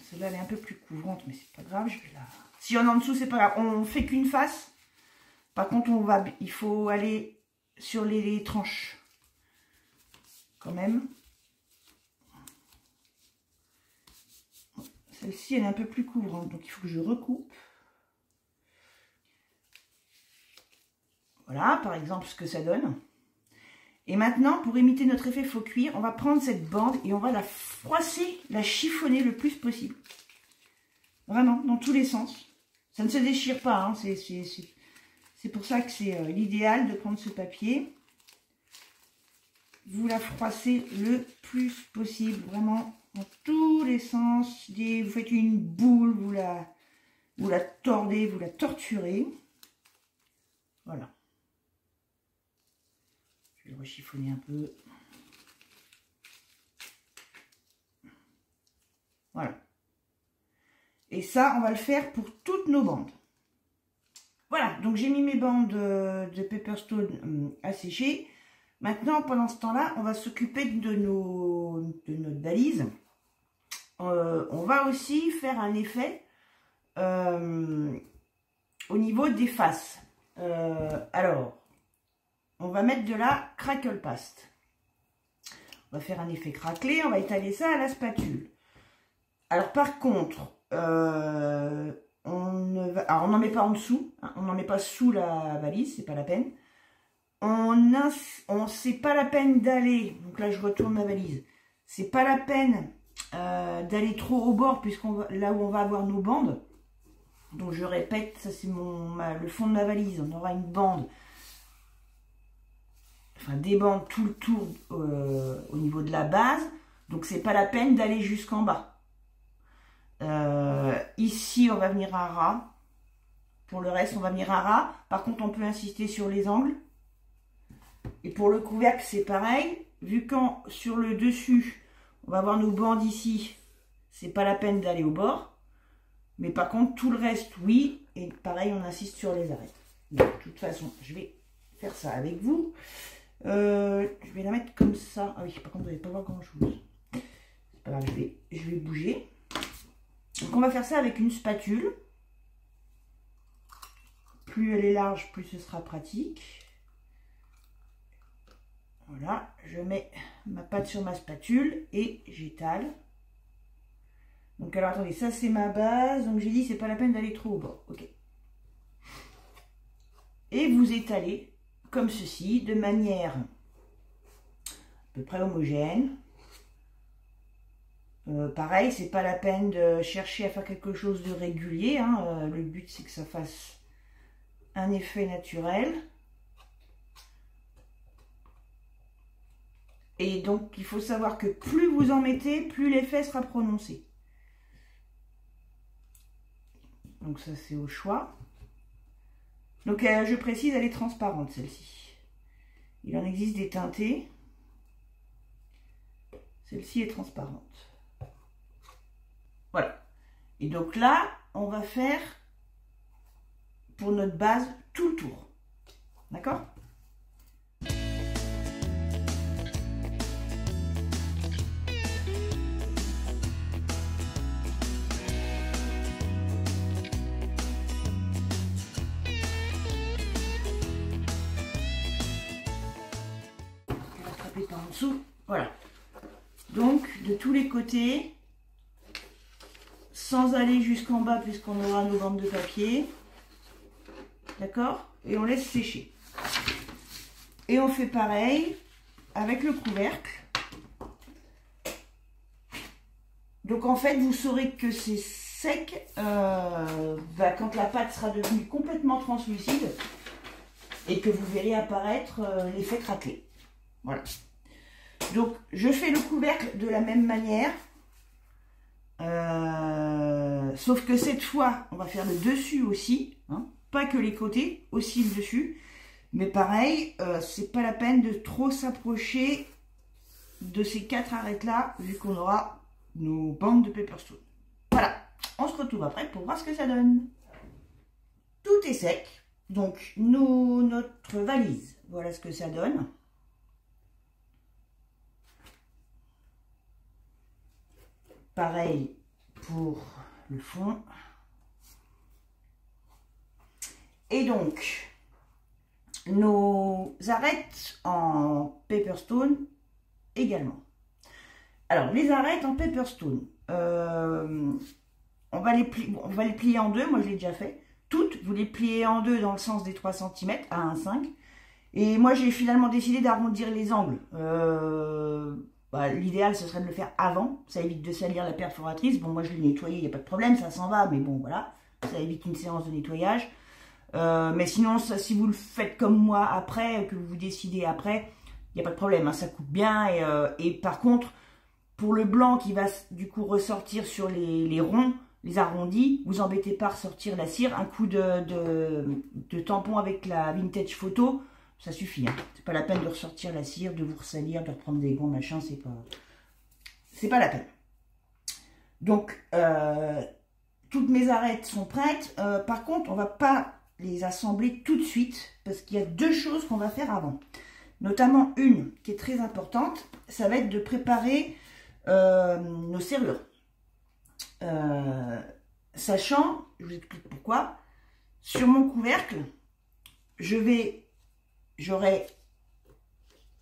Celle-là, elle est un peu plus couvrante, mais c'est pas grave. Je vais la... Si on en dessous, c'est pas grave. On fait qu'une face. Par contre, il faut aller sur les tranches. Quand même. Celle-ci, elle est un peu plus couvrante. Donc, il faut que je recoupe. Voilà, par exemple, ce que ça donne. Et maintenant, pour imiter notre effet faux cuir, on va prendre cette bande et on va la froisser, la chiffonner le plus possible. Vraiment, dans tous les sens. Ça ne se déchire pas, hein. C'est pour ça que c'est l'idéal de prendre ce papier. Vous la froissez le plus possible, vraiment, dans tous les sens. Vous faites une boule, vous la tordez, vous la torturez. Voilà. Je vais le rechiffonner un peu. Voilà. Et ça, on va le faire pour toutes nos bandes. Voilà, donc j'ai mis mes bandes de Paperstone à sécher. Maintenant, pendant ce temps-là, on va s'occuper de notre valise. On va aussi faire un effet au niveau des faces. Alors, on va mettre de la crackle paste. On va faire un effet craquelé, on va étaler ça à la spatule. Alors par contre, on n'en met pas en dessous, hein, on n'en met pas sous la valise, c'est pas la peine. C'est pas la peine d'aller, donc là je retourne ma valise, c'est pas la peine d'aller trop au bord, là où on va avoir nos bandes. Donc je répète, ça c'est le fond de ma valise, on aura une bande, enfin des bandes tout le tour au niveau de la base, donc c'est pas la peine d'aller jusqu'en bas. Ici on va venir à ras, pour le reste on va venir à ras, par contre on peut insister sur les angles. Et pour le couvercle c'est pareil, vu quand sur le dessus on va avoir nos bandes ici, c'est pas la peine d'aller au bord, mais par contre tout le reste oui, et pareil on insiste sur les arêtes. Donc, de toute façon je vais faire ça avec vous. Je vais la mettre comme ça. Ah oui, par contre vous n'allez pas voir grand chose, c'est pas grave, je vais bouger. Donc on va faire ça avec une spatule. Plus elle est large, plus ce sera pratique. Voilà, je mets ma pâte sur ma spatule et j'étale. Donc alors attendez, ça c'est ma base. Donc j'ai dit c'est pas la peine d'aller trop au bord. Ok. Et vous étalez comme ceci, de manière à peu près homogène. Pareil, c'est pas la peine de chercher à faire quelque chose de régulier, hein. Le but c'est que ça fasse un effet naturel. Et donc il faut savoir que plus vous en mettez, plus l'effet sera prononcé. Donc ça c'est au choix. Donc je précise, elle est transparente celle-ci. Il en existe des teintées. Celle-ci est transparente. Voilà. Et donc là, on va faire pour notre base tout le tour. D'accord ? Je vais l'attraper par en dessous. Voilà. Donc, de tous les côtés, sans aller jusqu'en bas puisqu'on aura nos bandes de papier. D'accord? Et on laisse sécher. Et on fait pareil avec le couvercle. Donc en fait, vous saurez que c'est sec quand la pâte sera devenue complètement translucide et que vous verrez apparaître l'effet craquelé. Voilà. Donc je fais le couvercle de la même manière. Sauf que cette fois, on va faire le dessus aussi, hein, pas que les côtés, aussi le dessus. Mais pareil, c'est pas la peine de trop s'approcher de ces 4 arêtes-là, vu qu'on aura nos bandes de Paperstone. Voilà, on se retrouve après pour voir ce que ça donne. Tout est sec, donc notre valise, voilà ce que ça donne. Pareil pour le fond. Et donc, nos arêtes en Paperstone également. Alors, les arêtes en Paperstone, on va les plier en deux. Moi, je l'ai déjà fait. Toutes, vous les pliez en deux dans le sens des 3 cm à 1,5. Et moi, j'ai finalement décidé d'arrondir les angles. L'idéal, ce serait de le faire avant. Ça évite de salir la perforatrice. Bon, moi, je l'ai nettoyé, il n'y a pas de problème, ça s'en va. Mais bon, voilà, ça évite une séance de nettoyage. Mais sinon, ça, si vous le faites comme moi après, que vous décidez après, il n'y a pas de problème, hein, ça coupe bien. Et par contre, pour le blanc qui va du coup ressortir sur les ronds, les arrondis, vous embêtez pas à ressortir la cire. Un coup de tampon avec la vintage photo, ça suffit. Hein. C'est pas la peine de ressortir la cire, de vous ressalir, de reprendre des gants, machin, c'est pas la peine. Donc, toutes mes arêtes sont prêtes. Par contre, on va pas les assembler tout de suite parce qu'il y a deux choses qu'on va faire avant. Notamment une qui est très importante, ça va être de préparer nos serrures. Sachant, je vous explique pourquoi, sur mon couvercle, j'aurai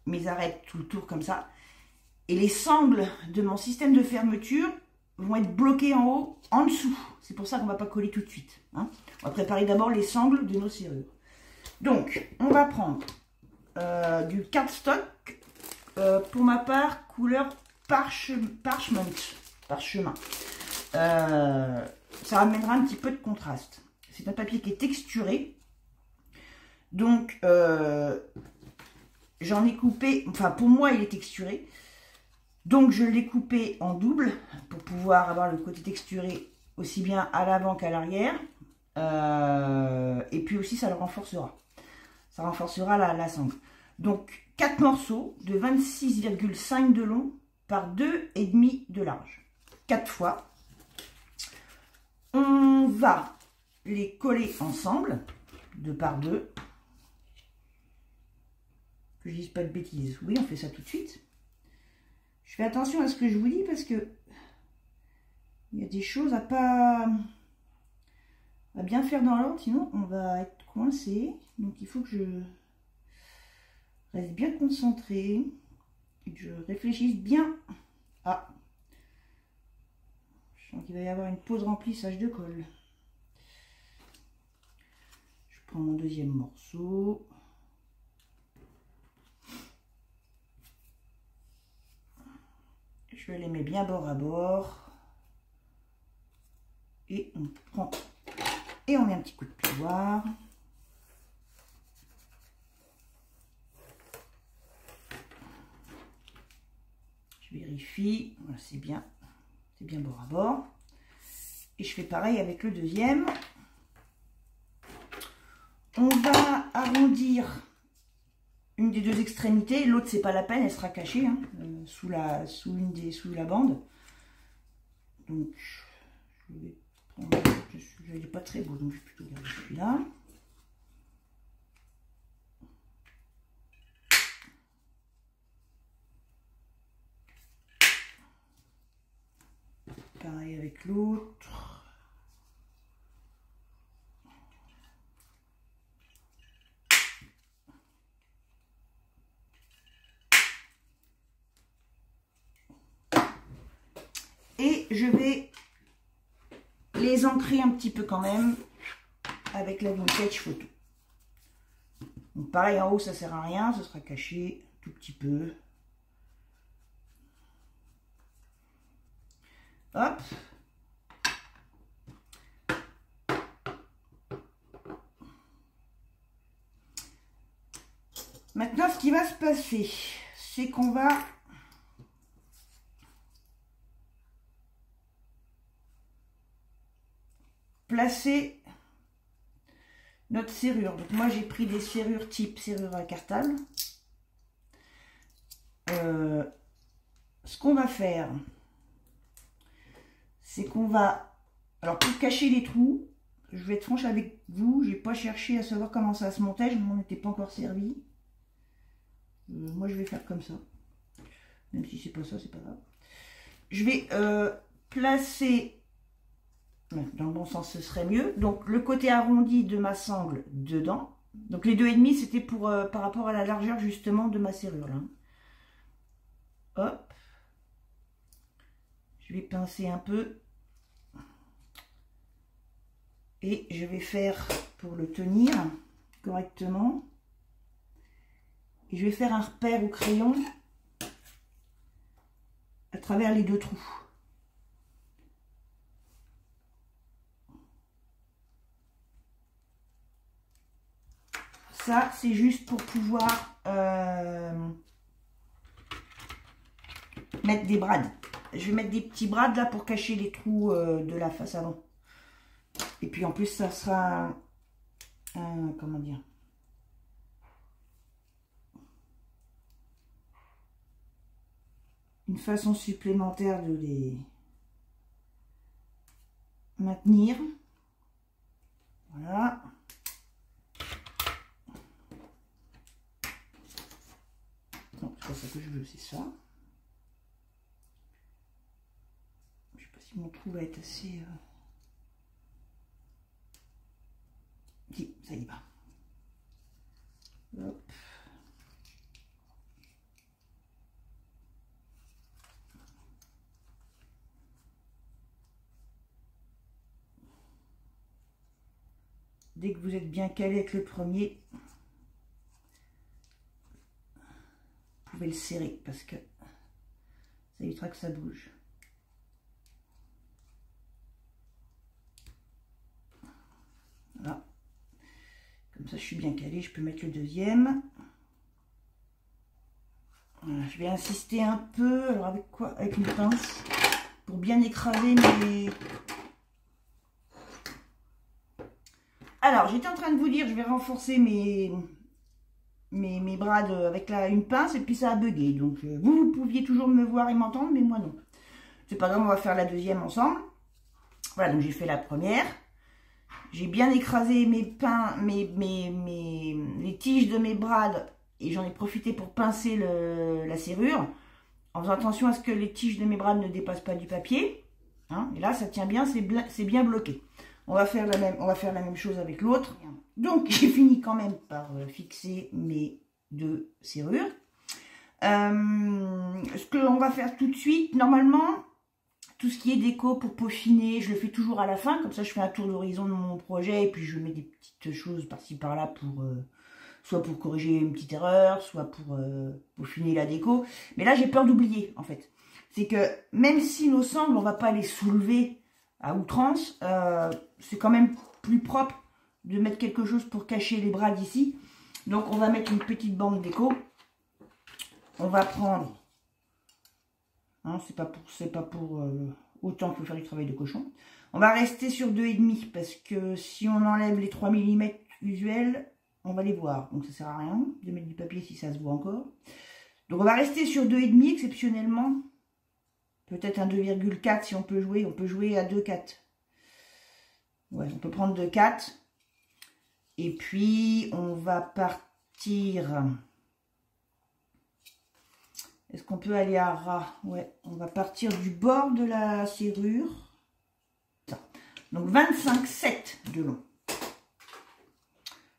mes arêtes tout le tour comme ça, et les sangles de mon système de fermeture vont être bloquées en haut, en dessous. C'est pour ça qu'on ne va pas coller tout de suite. Hein. On va préparer d'abord les sangles de nos serrures. Donc, on va prendre du cardstock, pour ma part, couleur parchemin. Ça amènera un petit peu de contraste. C'est un papier qui est texturé. Donc, j'en ai coupé, enfin pour moi il est texturé. Donc je l'ai coupé en double pour pouvoir avoir le côté texturé aussi bien à l'avant qu'à l'arrière. Et puis aussi ça le renforcera. Ça renforcera la sangle. Donc 4 morceaux de 26,5 de long par 2,5 de large. 4 fois. On va les coller ensemble, 2 par 2. Que je dise pas de bêtises. Oui, on fait ça tout de suite. Je fais attention à ce que je vous dis parce que il y a des choses à bien faire dans l'ordre, sinon on va être coincé. Donc il faut que je reste bien concentré et que je réfléchisse bien. Ah, je sens qu'il va y avoir une pause remplissage de colle. Je prends mon deuxième morceau. Je les mets bien bord à bord. Et on prend et on met un petit coup de plioir. Je vérifie, voilà, c'est bien bord à bord. Et je fais pareil avec le deuxième. On va arrondir une des deux extrémités, l'autre c'est pas la peine, elle sera cachée hein, sous la bande. Donc je vais prendre, il n'est pas très beau, donc je vais plutôt garder celui-là. Pareil avec l'autre. Et je vais les ancrer un petit peu quand même avec la vintage photo. Donc pareil, en haut ça sert à rien, ce sera caché tout petit peu. Hop. Maintenant, ce qui va se passer, c'est qu'on va placer notre serrure. Donc moi j'ai pris des serrures type serrure à cartable. Ce qu'on va faire, c'est qu'on va, alors pour cacher les trous, je vais être franche avec vous, j'ai pas cherché à savoir comment ça se montait, je m'en étais pas encore servi. Moi je vais faire comme ça, même si c'est pas ça, c'est pas grave. Je vais placer, dans le bon sens ce serait mieux, donc le côté arrondi de ma sangle dedans. Donc les 2,5 c'était pour par rapport à la largeur justement de ma serrure là. Hop, je vais pincer un peu et je vais faire pour le tenir correctement. Et je vais faire un repère au crayon à travers les deux trous. Ça, c'est juste pour pouvoir mettre des brades. je vais mettre des petits brades là pour cacher les trous de la face avant. Et puis en plus, ça sera comment dire, une façon supplémentaire de les maintenir. Voilà. Non, c'est pas ça que je veux, c'est ça. Je sais pas si mon trou va être assez... Si, ça y va. Hop. Dès que vous êtes bien calé avec le premier, vous pouvez le serrer parce que ça évitera que ça bouge. Voilà. Comme ça, je suis bien calé, je peux mettre le deuxième. Voilà, je vais insister un peu. Alors avec quoi? Avec une pince pour bien écraser mes... Alors, j'étais en train de vous dire, je vais renforcer mes brades avec une pince et puis ça a bugué. Donc, vous pouviez toujours me voir et m'entendre, mais moi non. C'est pas grave, on va faire la deuxième ensemble. Voilà, donc j'ai fait la première. J'ai bien écrasé les tiges de mes brades et j'en ai profité pour pincer la serrure. En faisant attention à ce que les tiges de mes brades ne dépassent pas du papier. Hein, et là, ça tient bien, c'est bien bloqué. On va faire la même chose avec l'autre. Donc, j'ai fini quand même par fixer mes deux serrures. Ce qu'on va faire tout de suite, normalement, tout ce qui est déco pour peaufiner, je le fais toujours à la fin. Comme ça, je fais un tour d'horizon de mon projet et puis je mets des petites choses par-ci par-là pour... soit pour corriger une petite erreur, soit pour peaufiner la déco. Mais là, j'ai peur d'oublier, en fait. C'est que même si nos sangles, on ne va pas les soulever à outrance, c'est quand même plus propre de mettre quelque chose pour cacher les bras d'ici. Donc on va mettre une petite bande déco. On va prendre, hein, c'est pas pour autant qu'il faut faire du travail de cochon. On va rester sur 2,5 parce que si on enlève les 3 mm usuels, on va les voir. Donc ça sert à rien de mettre du papier si ça se voit encore. Donc on va rester sur 2,5 exceptionnellement. Peut-être un 2,4 si on peut jouer. On peut jouer à 2,4. Ouais, on peut prendre 2,4. Et puis, on va partir... Est-ce qu'on peut aller à ras? Ouais, on va partir du bord de la serrure. Ça. Donc, 25,7 de long.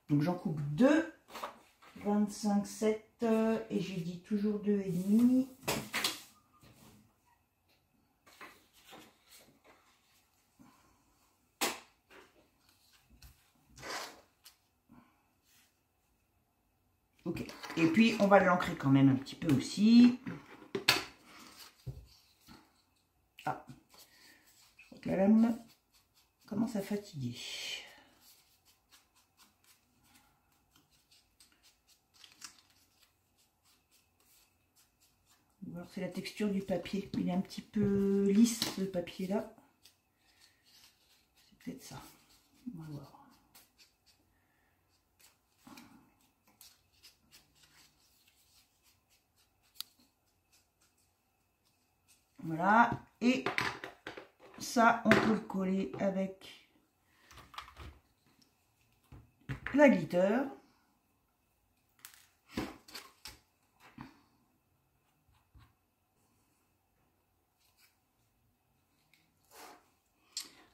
Donc, j'en coupe 2. 25,7 et j'ai dit toujours 2,5. Ok, et puis on va l'ancrer quand même un petit peu aussi. Ah, je crois que la lame commence à fatiguer. Alors c'est la texture du papier, il est un petit peu lisse ce papier là. C'est peut-être ça, on va voir. Voilà, et ça, on peut le coller avec la glitter.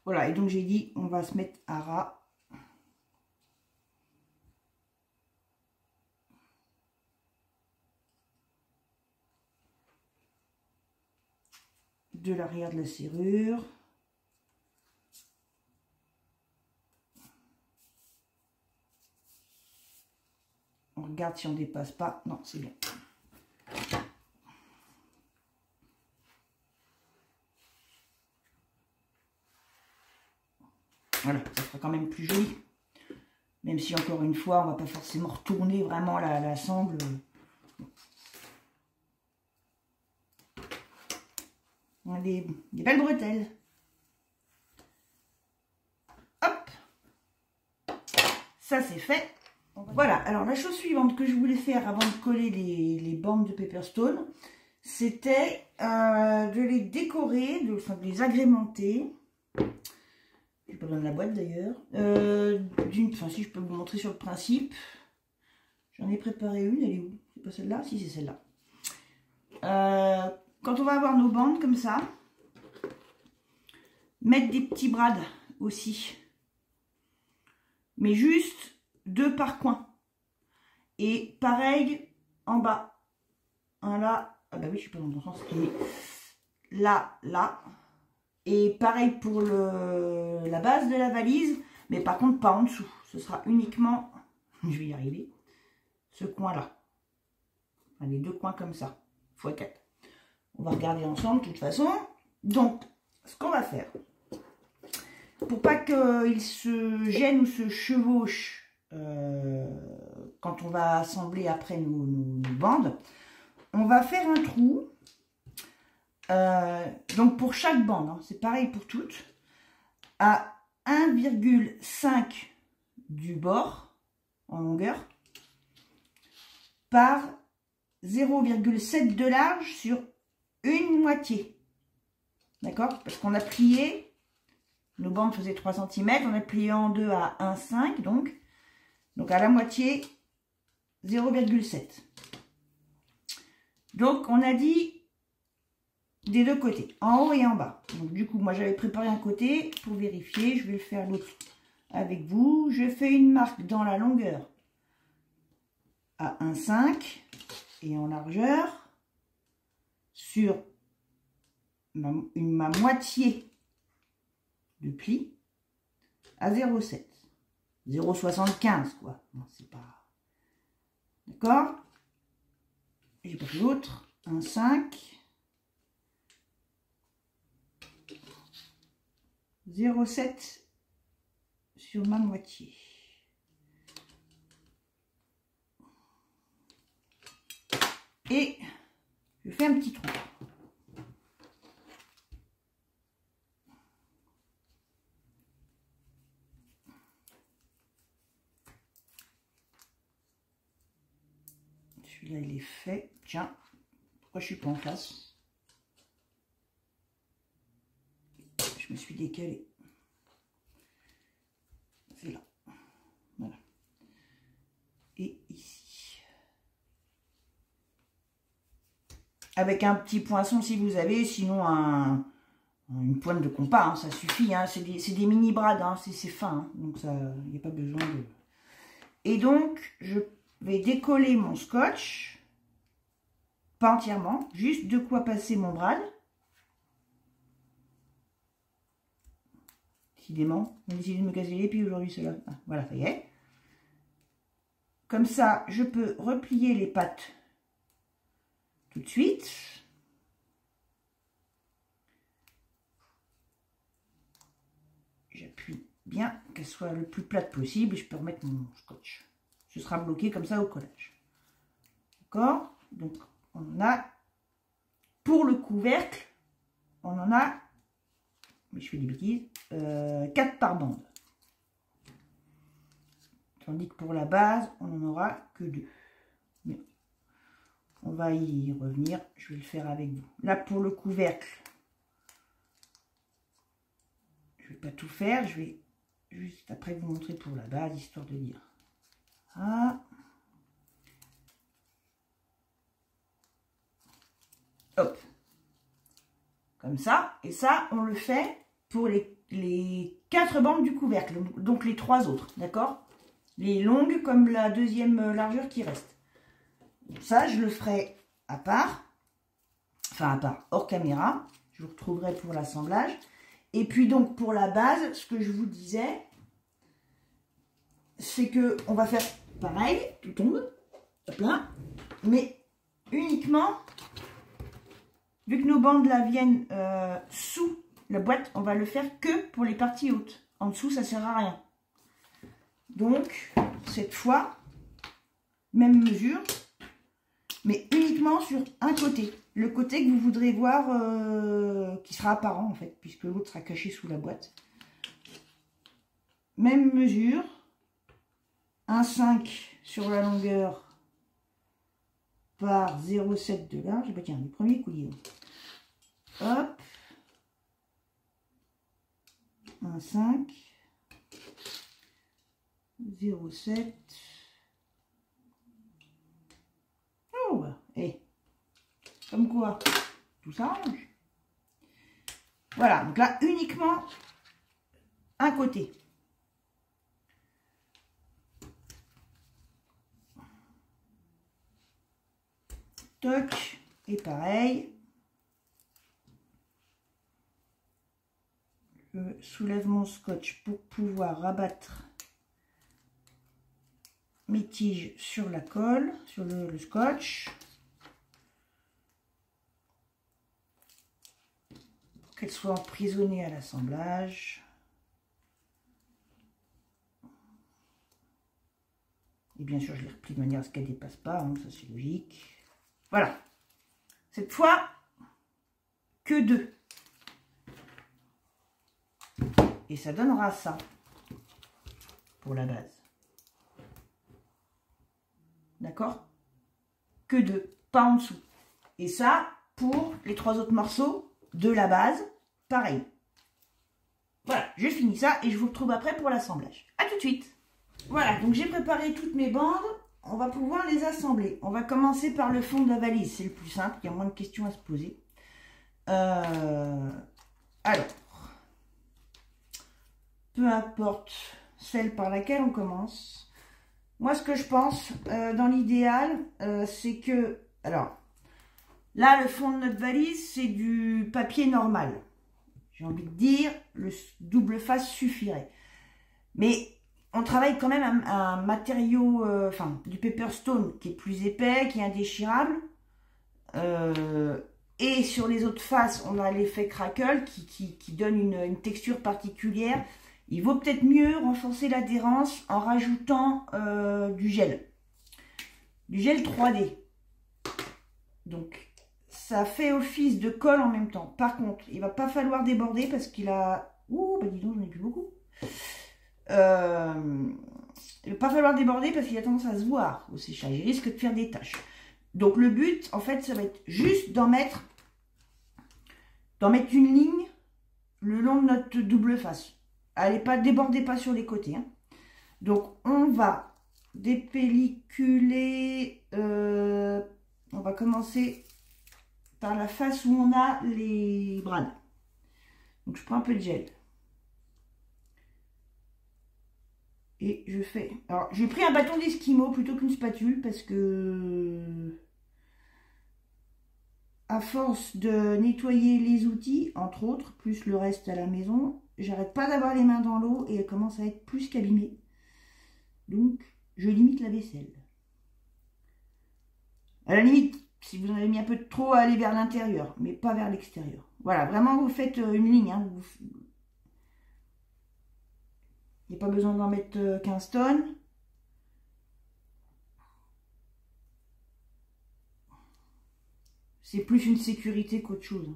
Voilà, et donc j'ai dit, on va se mettre à ras. De l'arrière de la serrure. On regarde si on dépasse pas. Non, c'est bien. Voilà, ça sera quand même plus joli. Même si encore une fois, on va pas forcément retourner vraiment la sangle. des belles bretelles. Hop, ça c'est fait. Voilà, alors la chose suivante que je voulais faire avant de coller les bandes de Pepperstone, c'était de les décorer, de les agrémenter. Je n'ai pas besoin de la boîte d'ailleurs. Enfin, si je peux vous montrer sur le principe. J'en ai préparé une, elle est où? C'est pas celle-là? Si, c'est celle-là. Quand on va avoir nos bandes comme ça, mettre des petits brades aussi. Mais juste 2 par coin. Et pareil en bas. Un là. Ah bah oui, je suis pas dans le bon sens. Et là, là. Et pareil pour la base de la valise. Mais par contre, pas en dessous. Ce sera uniquement, je vais y arriver, ce coin-là. Enfin, les 2 coins comme ça. x4. On va regarder ensemble de toute façon. Donc, ce qu'on va faire, pour pas qu'il se gêne ou se chevauche quand on va assembler après nos bandes, on va faire un trou. Donc pour chaque bande, hein, c'est pareil pour toutes, à 1,5 du bord en longueur par 0,7 de large sur une moitié. D'accord? Parce qu'on a plié, nos bandes faisaient 3 cm, on a plié en deux à 1,5, donc à la moitié 0,7. Donc on a dit des 2 côtés, en haut et en bas. Donc du coup, moi j'avais préparé un côté pour vérifier, je vais le faire l'autre avec vous. Je fais une marque dans la longueur à 1,5 et en largeur sur ma moitié de pli à 0,7. 0,75 quoi. Non, c'est pas... D'accord? J'ai pris l'autre, 1,5. 0,7 sur ma moitié. Et je fais un petit trou. Celui-là, il est fait. Tiens, pourquoi je suis pas en face? Je me suis décalée. C'est là. Voilà. Et ici. Avec un petit poinçon si vous avez, sinon une pointe de compas, hein, ça suffit. Hein, c'est des mini brades, hein, c'est fin. Hein, donc il n'y a pas besoin de... Et donc, je vais décoller mon scotch. Pas entièrement, juste de quoi passer mon brad. Décidément, on a décidé de me casser les pieds aujourd'hui, cela. Ah, voilà, ça y est. Comme ça, je peux replier les pattes tout de suite. J'appuie bien, qu'elle soit le plus plate possible et je peux remettre mon scotch. Ce sera bloqué comme ça au collage. D'accord? Donc, on a, pour le couvercle, on en a, mais je fais des bêtises, 4 par bande. Tandis que pour la base, on n'en aura que 2. Mais on va y revenir, je vais le faire avec vous. Là, pour le couvercle, je ne vais pas tout faire, je vais juste après vous montrer pour la base, histoire de dire. Ah. Hop. Comme ça. Et ça, on le fait pour les 4 bandes du couvercle. Donc les 3 autres, d'accord? Les longues comme la deuxième largeur qui reste. Donc ça, je le ferai à part. Enfin, à part, hors caméra. Je vous retrouverai pour l'assemblage. Et puis donc, pour la base, ce que je vous disais, c'est que on va faire pareil, tout tombe, hop là, mais uniquement, vu que nos bandes là viennent sous la boîte, on va le faire que pour les parties hautes. En dessous, ça ne sert à rien. Donc, cette fois, même mesure, mais uniquement sur un côté. Le côté que vous voudrez voir, qui sera apparent en fait, puisque l'autre sera caché sous la boîte. Même mesure, 1,5 sur la longueur par 0,7 de large. Bah tiens, le premier coulis. Hop, 1,5, 0,7. Oh bah, et comme quoi, tout s'arrange. Voilà, donc là uniquement un côté. Toc, et pareil. Je soulève mon scotch pour pouvoir rabattre mes tiges sur la colle, sur le scotch. Pour qu'elles soient emprisonnées à l'assemblage. Et bien sûr, je les replie de manière à ce qu'elles ne dépassent pas, hein, ça c'est logique. Voilà. Cette fois, que 2. Et ça donnera ça pour la base. D'accord? Que 2, pas en dessous. Et ça, pour les 3 autres morceaux de la base, pareil. Voilà, je finis ça et je vous retrouve après pour l'assemblage. A tout de suite. Voilà, donc j'ai préparé toutes mes bandes. On va pouvoir les assembler. On va commencer par le fond de la valise. C'est le plus simple, il y a moins de questions à se poser. Alors, peu importe celle par laquelle on commence. Moi, ce que je pense, dans l'idéal, c'est que... Alors, là, le fond de notre valise, c'est du papier normal. J'ai envie de dire, le double face suffirait. Mais on travaille quand même un matériau, enfin, du Paperstone qui est plus épais, qui est indéchirable. Et sur les autres faces, on a l'effet crackle qui donne une texture particulière. Il vaut peut-être mieux renforcer l'adhérence en rajoutant du gel 3D. Donc, ça fait office de colle en même temps. Par contre, il va pas falloir déborder parce qu'il a... Ouh, bah dis donc, j'en ai plus beaucoup. Il va pas falloir déborder parce qu'il a tendance à se voir au séchage. Il risque de faire des taches. Donc, le but, en fait, ça va être juste d'en mettre une ligne le long de notre double face. Allez, pas débordez pas sur les côtés. Hein. Donc, on va dépelliculer. On va commencer par la face où on a les brades. Donc, je prends un peu de gel. Et je fais... Alors, j'ai pris un bâton d'esquimau plutôt qu'une spatule parce que... À force de nettoyer les outils, entre autres, plus le reste à la maison, j'arrête pas d'avoir les mains dans l'eau et elles commencent à être plus qu'abîmées. Donc, je limite la vaisselle. À la limite, si vous en avez mis un peu de trop, allez vers l'intérieur, mais pas vers l'extérieur. Voilà, vraiment, vous faites une ligne. Hein, il n'y a pas besoin d'en mettre 15 tonnes. C'est plus une sécurité qu'autre chose.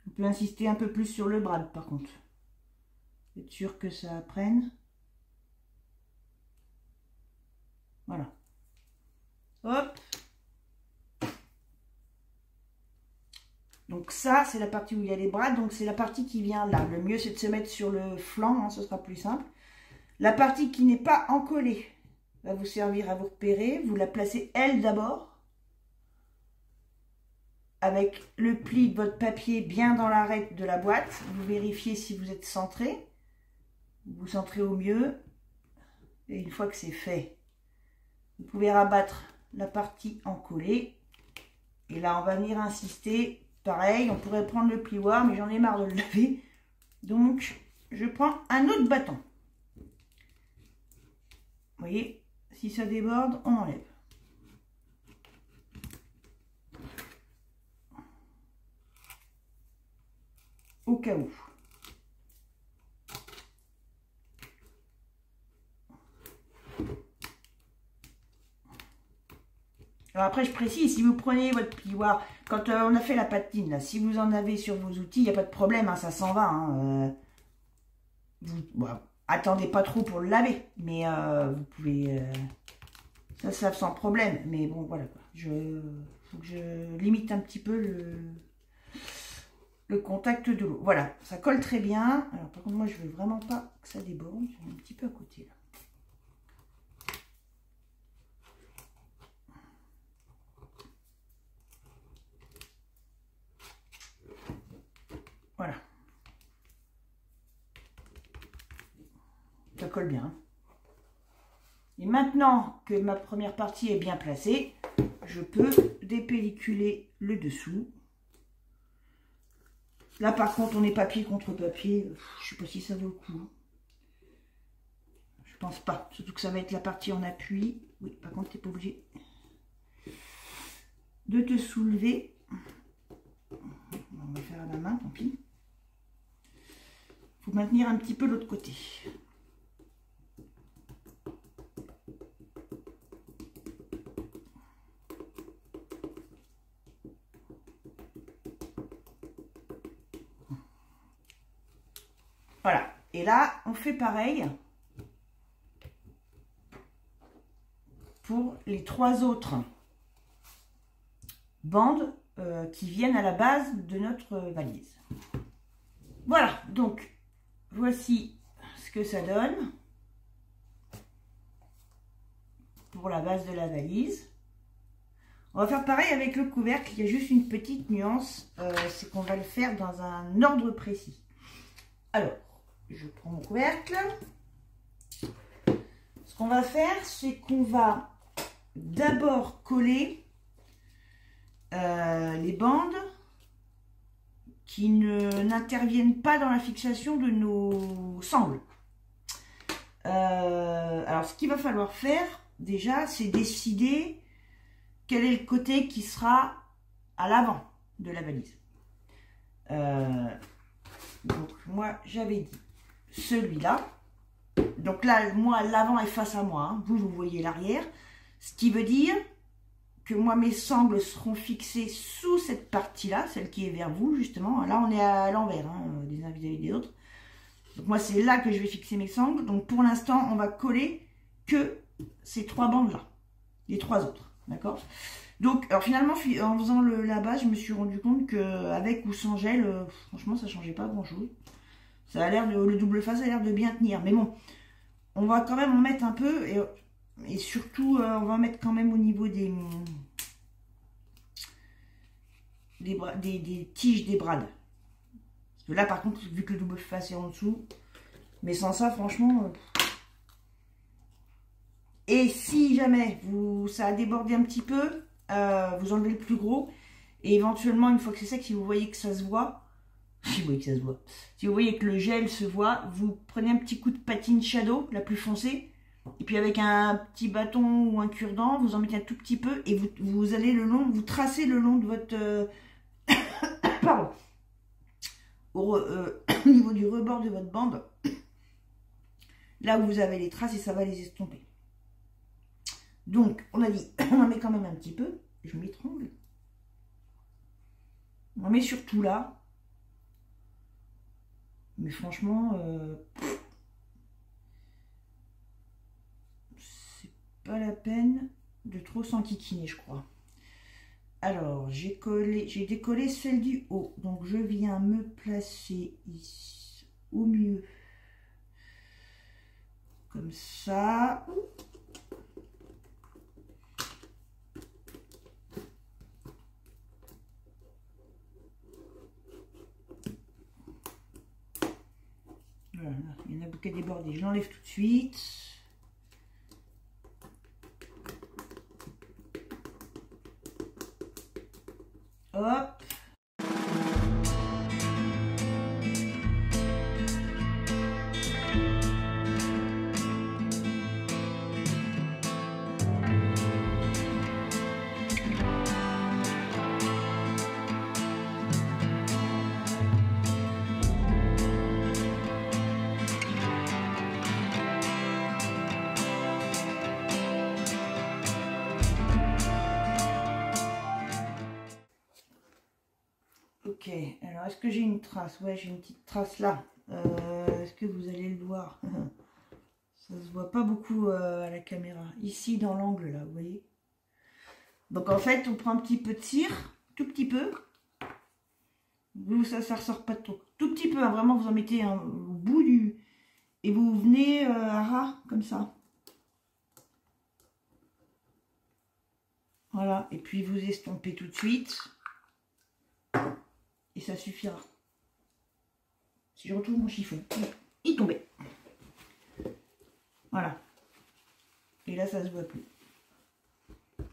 On peut insister un peu plus sur le brad par contre. Être sûr que ça prenne. Voilà. Hop. Donc ça, c'est la partie où il y a les brades. Donc c'est la partie qui vient là. Le mieux, c'est de se mettre sur le flanc. Hein, ce sera plus simple. La partie qui n'est pas encollée va vous servir à vous repérer. Vous la placez, elle, d'abord. Avec le pli de votre papier bien dans l'arête de la boîte. Vous vérifiez si vous êtes centré. Vous centrez au mieux. Et une fois que c'est fait, vous pouvez rabattre la partie encollée. Et là, on va venir insister. Pareil, on pourrait prendre le plioir, mais j'en ai marre de le laver. Donc, je prends un autre bâton. Vous voyez, si ça déborde, on enlève. au cas où. Alors après, je précise, si vous prenez votre plioir, quand on a fait la patine, là, si vous en avez sur vos outils, il n'y a pas de problème, hein, ça s'en va. Hein, bon, attendez pas trop pour le laver, mais vous pouvez... ça sans problème, mais bon, voilà quoi. Faut que je limite un petit peu le contact de l'eau. Voilà, ça colle très bien. Alors par contre, moi, je veux vraiment pas que ça déborde. Je mets un petit peu à côté là. Voilà. Ça colle bien. Et maintenant que ma première partie est bien placée, je peux dépelliculer le dessous. Là par contre on est papier contre papier, je sais pas si ça vaut le coup. Je pense pas, surtout que ça va être la partie en appui. Oui, par contre tu n'es pas obligé de te soulever. On va faire à la main, tant pis. Il faut maintenir un petit peu l'autre côté. Voilà, et là, on fait pareil pour les 3 autres bandes qui viennent à la base de notre valise. Voilà, donc, voici ce que ça donne pour la base de la valise. On va faire pareil avec le couvercle, il y a juste une petite nuance, c'est qu'on va le faire dans un ordre précis. Alors, je prends mon couvercle. Ce qu'on va faire, c'est qu'on va d'abord coller les bandes qui n'interviennent pas dans la fixation de nos sangles. Alors, ce qu'il va falloir faire, déjà, c'est décider quel est le côté qui sera à l'avant de la valise. Donc, moi, j'avais dit celui-là. Donc là, moi, l'avant est face à moi. Hein. Vous voyez l'arrière. Ce qui veut dire que moi, mes sangles seront fixées sous cette partie-là, celle qui est vers vous, justement. Là, on est à l'envers, hein, des uns vis-à-vis des autres. Donc moi, c'est là que je vais fixer mes sangles. Donc pour l'instant, on va coller que ces 3 bandes-là. Les 3 autres, d'accord? Donc, alors finalement, en faisant la base, je me suis rendu compte qu'avec ou sans gel, franchement, ça ne changeait pas grand-chose. Ça a l'air de, le double face a l'air de bien tenir. Mais bon, on va quand même en mettre un peu. Et surtout, on va en mettre quand même au niveau des tiges des brades. Parce que là, par contre, vu que le double face est en dessous. Mais sans ça, franchement... Et si jamais ça a débordé un petit peu, vous enlevez le plus gros. Et éventuellement, une fois que c'est sec, si vous voyez que ça se voit... Si vous voyez que ça se voit. Si vous voyez que le gel se voit, vous prenez un petit coup de patine shadow, la plus foncée. Et puis avec un petit bâton ou un cure-dent, vous en mettez un tout petit peu. Et vous allez le long, vous tracez le long de votre... pardon. Au niveau du rebord de votre bande. Là où vous avez les traces et ça va les estomper. Donc, on a dit, on en met quand même un petit peu. Je m'étrangle. On en met surtout là. Mais franchement, c'est pas la peine de trop s'enquiquiner, je crois. Alors, j'ai décollé celle du haut. Donc, je viens me placer ici, au mieux. Comme ça. Voilà, il y en a beaucoup qui a débordé. Je l'enlève tout de suite. Hop. Ok, alors est-ce que j'ai une trace? Ouais, j'ai une petite trace là. Est-ce que vous allez le voir? Ça se voit pas beaucoup à la caméra. Ici, dans l'angle, là, vous voyez? Donc, en fait, on prend un petit peu de cire, tout petit peu. Vous, ça ressort pas trop. Tout petit peu, hein, vraiment, vous en mettez au bout du... Et vous venez à ras, comme ça. Voilà, et puis vous estompez tout de suite. Et ça suffira. Si je retrouve mon chiffon, il tombait. Voilà. Et là, ça se voit plus.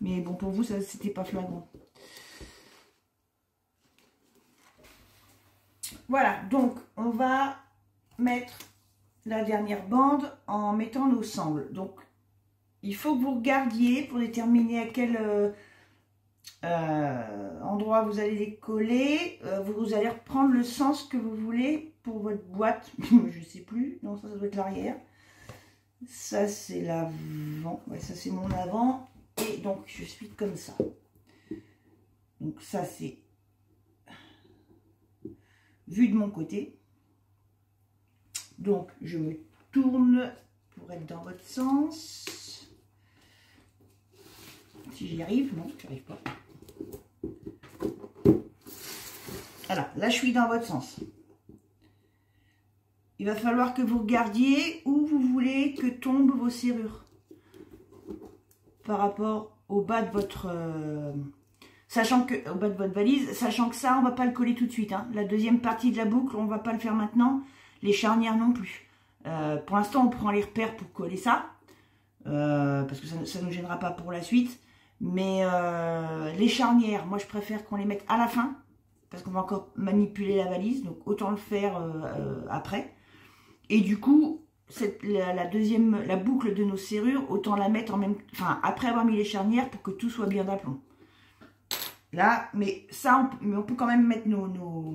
Mais bon, pour vous, ça c'était pas flagrant. Voilà, donc on va mettre la dernière bande en mettant nos sangles. Donc, il faut que vous regardiez pour déterminer à quel endroit vous allez les coller. Vous allez reprendre le sens que vous voulez pour votre boîte. Je sais plus. Non, ça doit être l'arrière. Ça, c'est l'avant. Ouais, ça, c'est mon avant. Et donc, je suis comme ça. Donc, ça, c'est vu de mon côté. Donc, je me tourne pour être dans votre sens. Si j'y arrive, non, j'y arrive pas. Voilà, là, je suis dans votre sens. Il va falloir que vous regardiez où vous voulez que tombent vos serrures. Par rapport au bas de votre... sachant que, au bas de votre valise, sachant que ça, on ne va pas le coller tout de suite. Hein. La deuxième partie de la boucle, on ne va pas le faire maintenant. Les charnières non plus. Pour l'instant, on prend les repères pour coller ça. Parce que ça ne nous gênera pas pour la suite. Mais les charnières, moi, je préfère qu'on les mette à la fin. Parce qu'on va encore manipuler la valise. Donc, autant le faire après. Et du coup, la boucle de nos serrures, autant la mettre en même... Enfin, après avoir mis les charnières pour que tout soit bien d'aplomb. Là, mais ça, on peut quand même mettre nos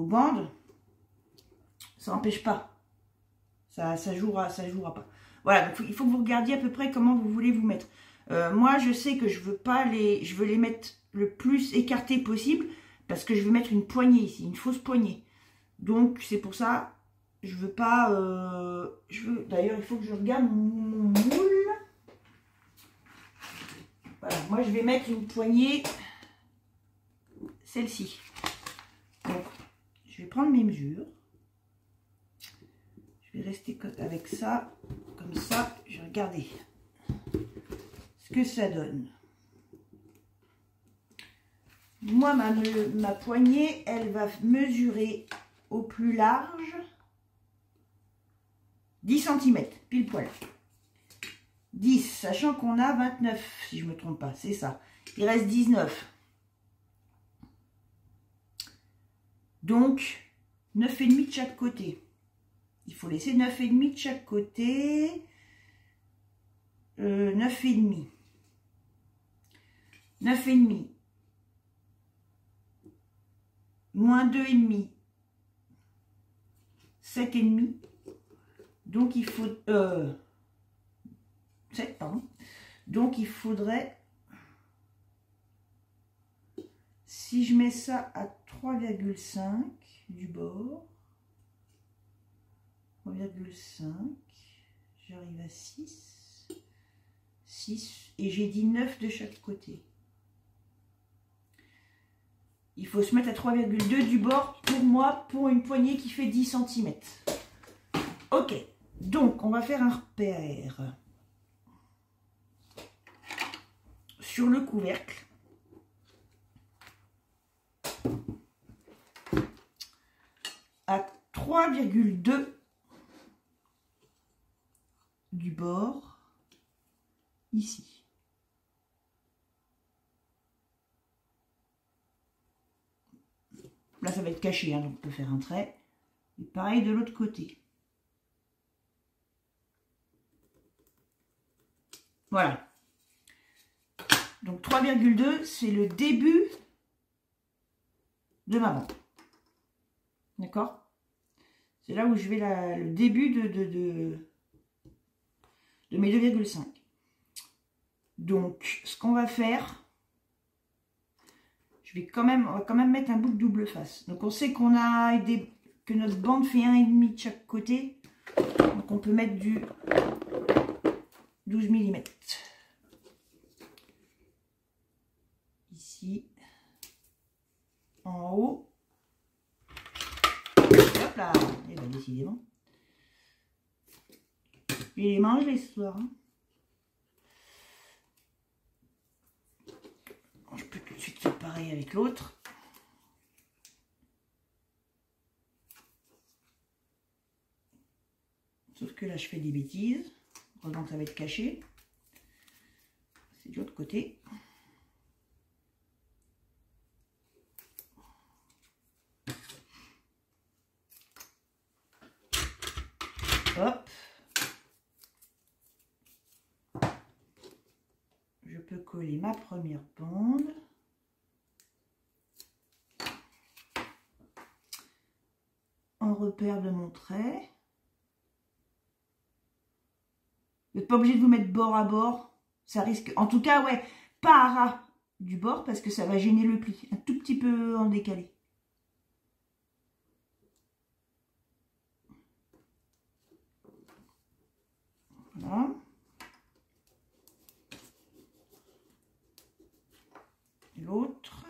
bandes. Ça n'empêche pas. Ça jouera pas. Voilà, donc il faut que vous regardiez à peu près comment vous voulez vous mettre. Moi, je sais que je veux les mettre le plus écartés possible parce que je vais mettre une poignée ici, une fausse poignée. Donc, c'est pour ça, je veux pas... D'ailleurs, il faut que je regarde mon moule. Voilà, moi, je vais mettre une poignée, celle-ci. Donc, je vais prendre mes mesures. Je vais rester avec ça, comme ça. Je vais regarder ce que ça donne. Moi, ma poignée, elle va mesurer au plus large 10 cm, pile poil. 10, sachant qu'on a 29, si je ne me trompe pas, c'est ça. Il reste 19. Donc, 9,5 de chaque côté. Il faut laisser 9,5 de chaque côté. 9,5. 9,5. Moins 2,5. 7,5. Donc, il faut... 7, pardon. Donc, il faudrait... Si je mets ça à 3,5 du bord... 3,5, j'arrive à 6, 6, et j'ai dit 9 de chaque côté. Il faut se mettre à 3,2 du bord pour moi, pour une poignée qui fait 10 cm. Ok, donc on va faire un repère sur le couvercle. À 3,2 du bord, ici. Là, ça va être caché, hein, donc on peut faire un trait. Et pareil de l'autre côté. Voilà. Donc 3,2, c'est le début de ma bande. D'accord? C'est là où je vais le début de mes 2,5. Donc, ce qu'on va faire, on va quand même mettre un bout de double face. Donc on sait qu'on a que notre bande fait 1,5 de chaque côté. Donc on peut mettre du 12 mm. Ici, en haut. Hop là, et bien décidément. Je les mange les soirs. Hein. Je peux tout de suite faire pareil avec l'autre. Sauf que là, je fais des bêtises. Heureusement que ça va être caché. C'est de l'autre côté. Hop. Je peux coller ma première bande. En repère de mon trait. Vous n'êtes pas obligé de vous mettre bord à bord. Ça risque, en tout cas, ouais, pas à ras du bord parce que ça va gêner le pli. Un tout petit peu en décalé. Voilà. L'autre.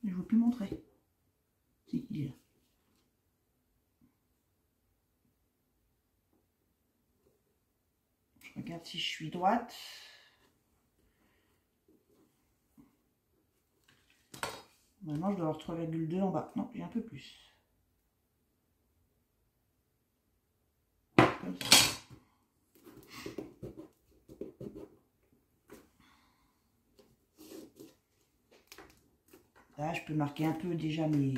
Je ne veux plus montrer. Si, il est là. Je regarde si je suis droite. Maintenant, je dois avoir 3,2 en bas. Non, j'ai un peu plus. Comme ça. Là, je peux marquer un peu déjà mes...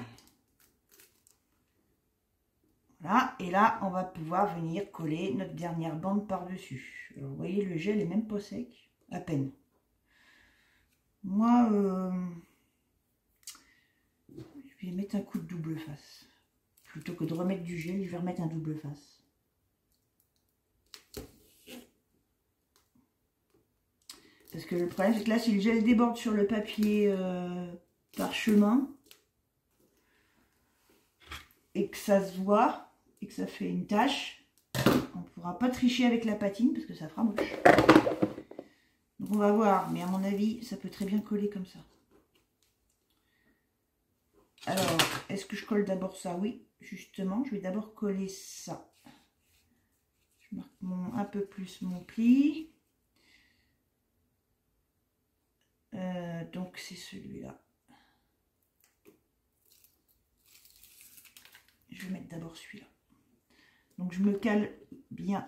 Voilà, et là, on va pouvoir venir coller notre dernière bande par-dessus. Alors, vous voyez, le gel est même pas sec, à peine. Moi, je vais mettre un coup de double face. Plutôt que de remettre du gel, je vais remettre un double face. Parce que le problème, c'est que là, si le gel déborde sur le papier parchemin, et que ça se voit, et que ça fait une tache, on ne pourra pas tricher avec la patine, parce que ça fera moche. Donc on va voir, mais à mon avis, ça peut très bien coller comme ça. Alors, est-ce que je colle d'abord ça? Oui, justement, je vais d'abord coller ça. Je marque un peu plus mon pli. Donc c'est celui-là. Je vais mettre d'abord celui-là. Donc je me cale bien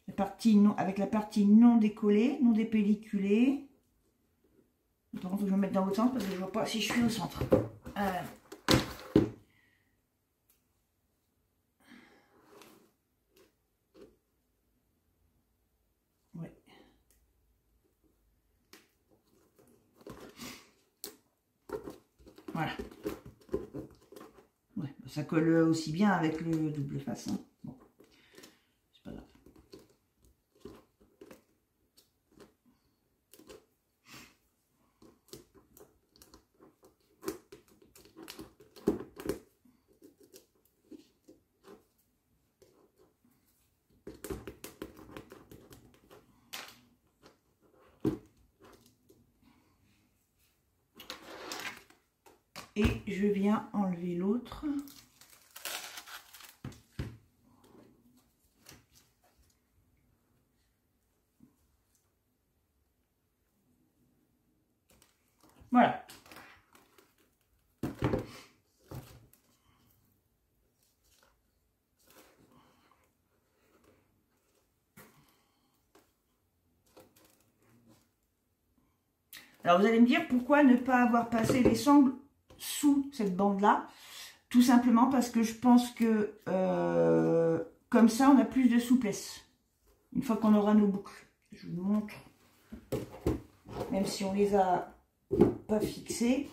la partie non, avec la partie non décollée, non dépelliculée. Par contre, je vais me mettre dans l'autre sens parce que je ne vois pas si je suis au centre. Ouais. Voilà. Ouais, ça colle aussi bien avec le double face. Hein. Bon, c'est pas grave. Et je viens enlever l'autre. Voilà. Alors vous allez me dire pourquoi ne pas avoir passé les sangles sous cette bande-là. Tout simplement parce que je pense que comme ça, on a plus de souplesse. Une fois qu'on aura nos boucles. Je vous montre. Même si on les a pas fixées.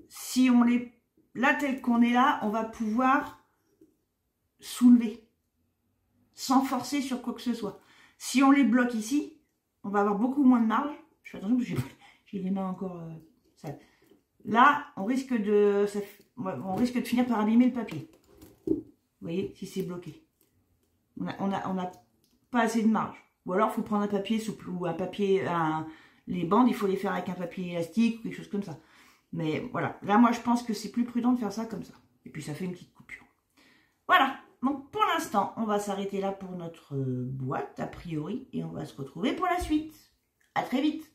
Si on les là, tel qu'on est là, on va pouvoir soulever sans forcer sur quoi que ce soit. Si on les bloque ici, on va avoir beaucoup moins de marge. Je fais attention parce que j'ai les mains encore sales. Là, on risque de finir par abîmer le papier. Vous voyez, si c'est bloqué. On a pas assez de marge. Ou alors, il faut prendre un papier souple ou un papier... les bandes, il faut les faire avec un papier élastique ou quelque chose comme ça. Mais voilà, là, moi, je pense que c'est plus prudent de faire ça comme ça. Et puis, ça fait une petite coupure. Voilà. Donc, pour l'instant, on va s'arrêter là pour notre boîte, a priori. Et on va se retrouver pour la suite. À très vite.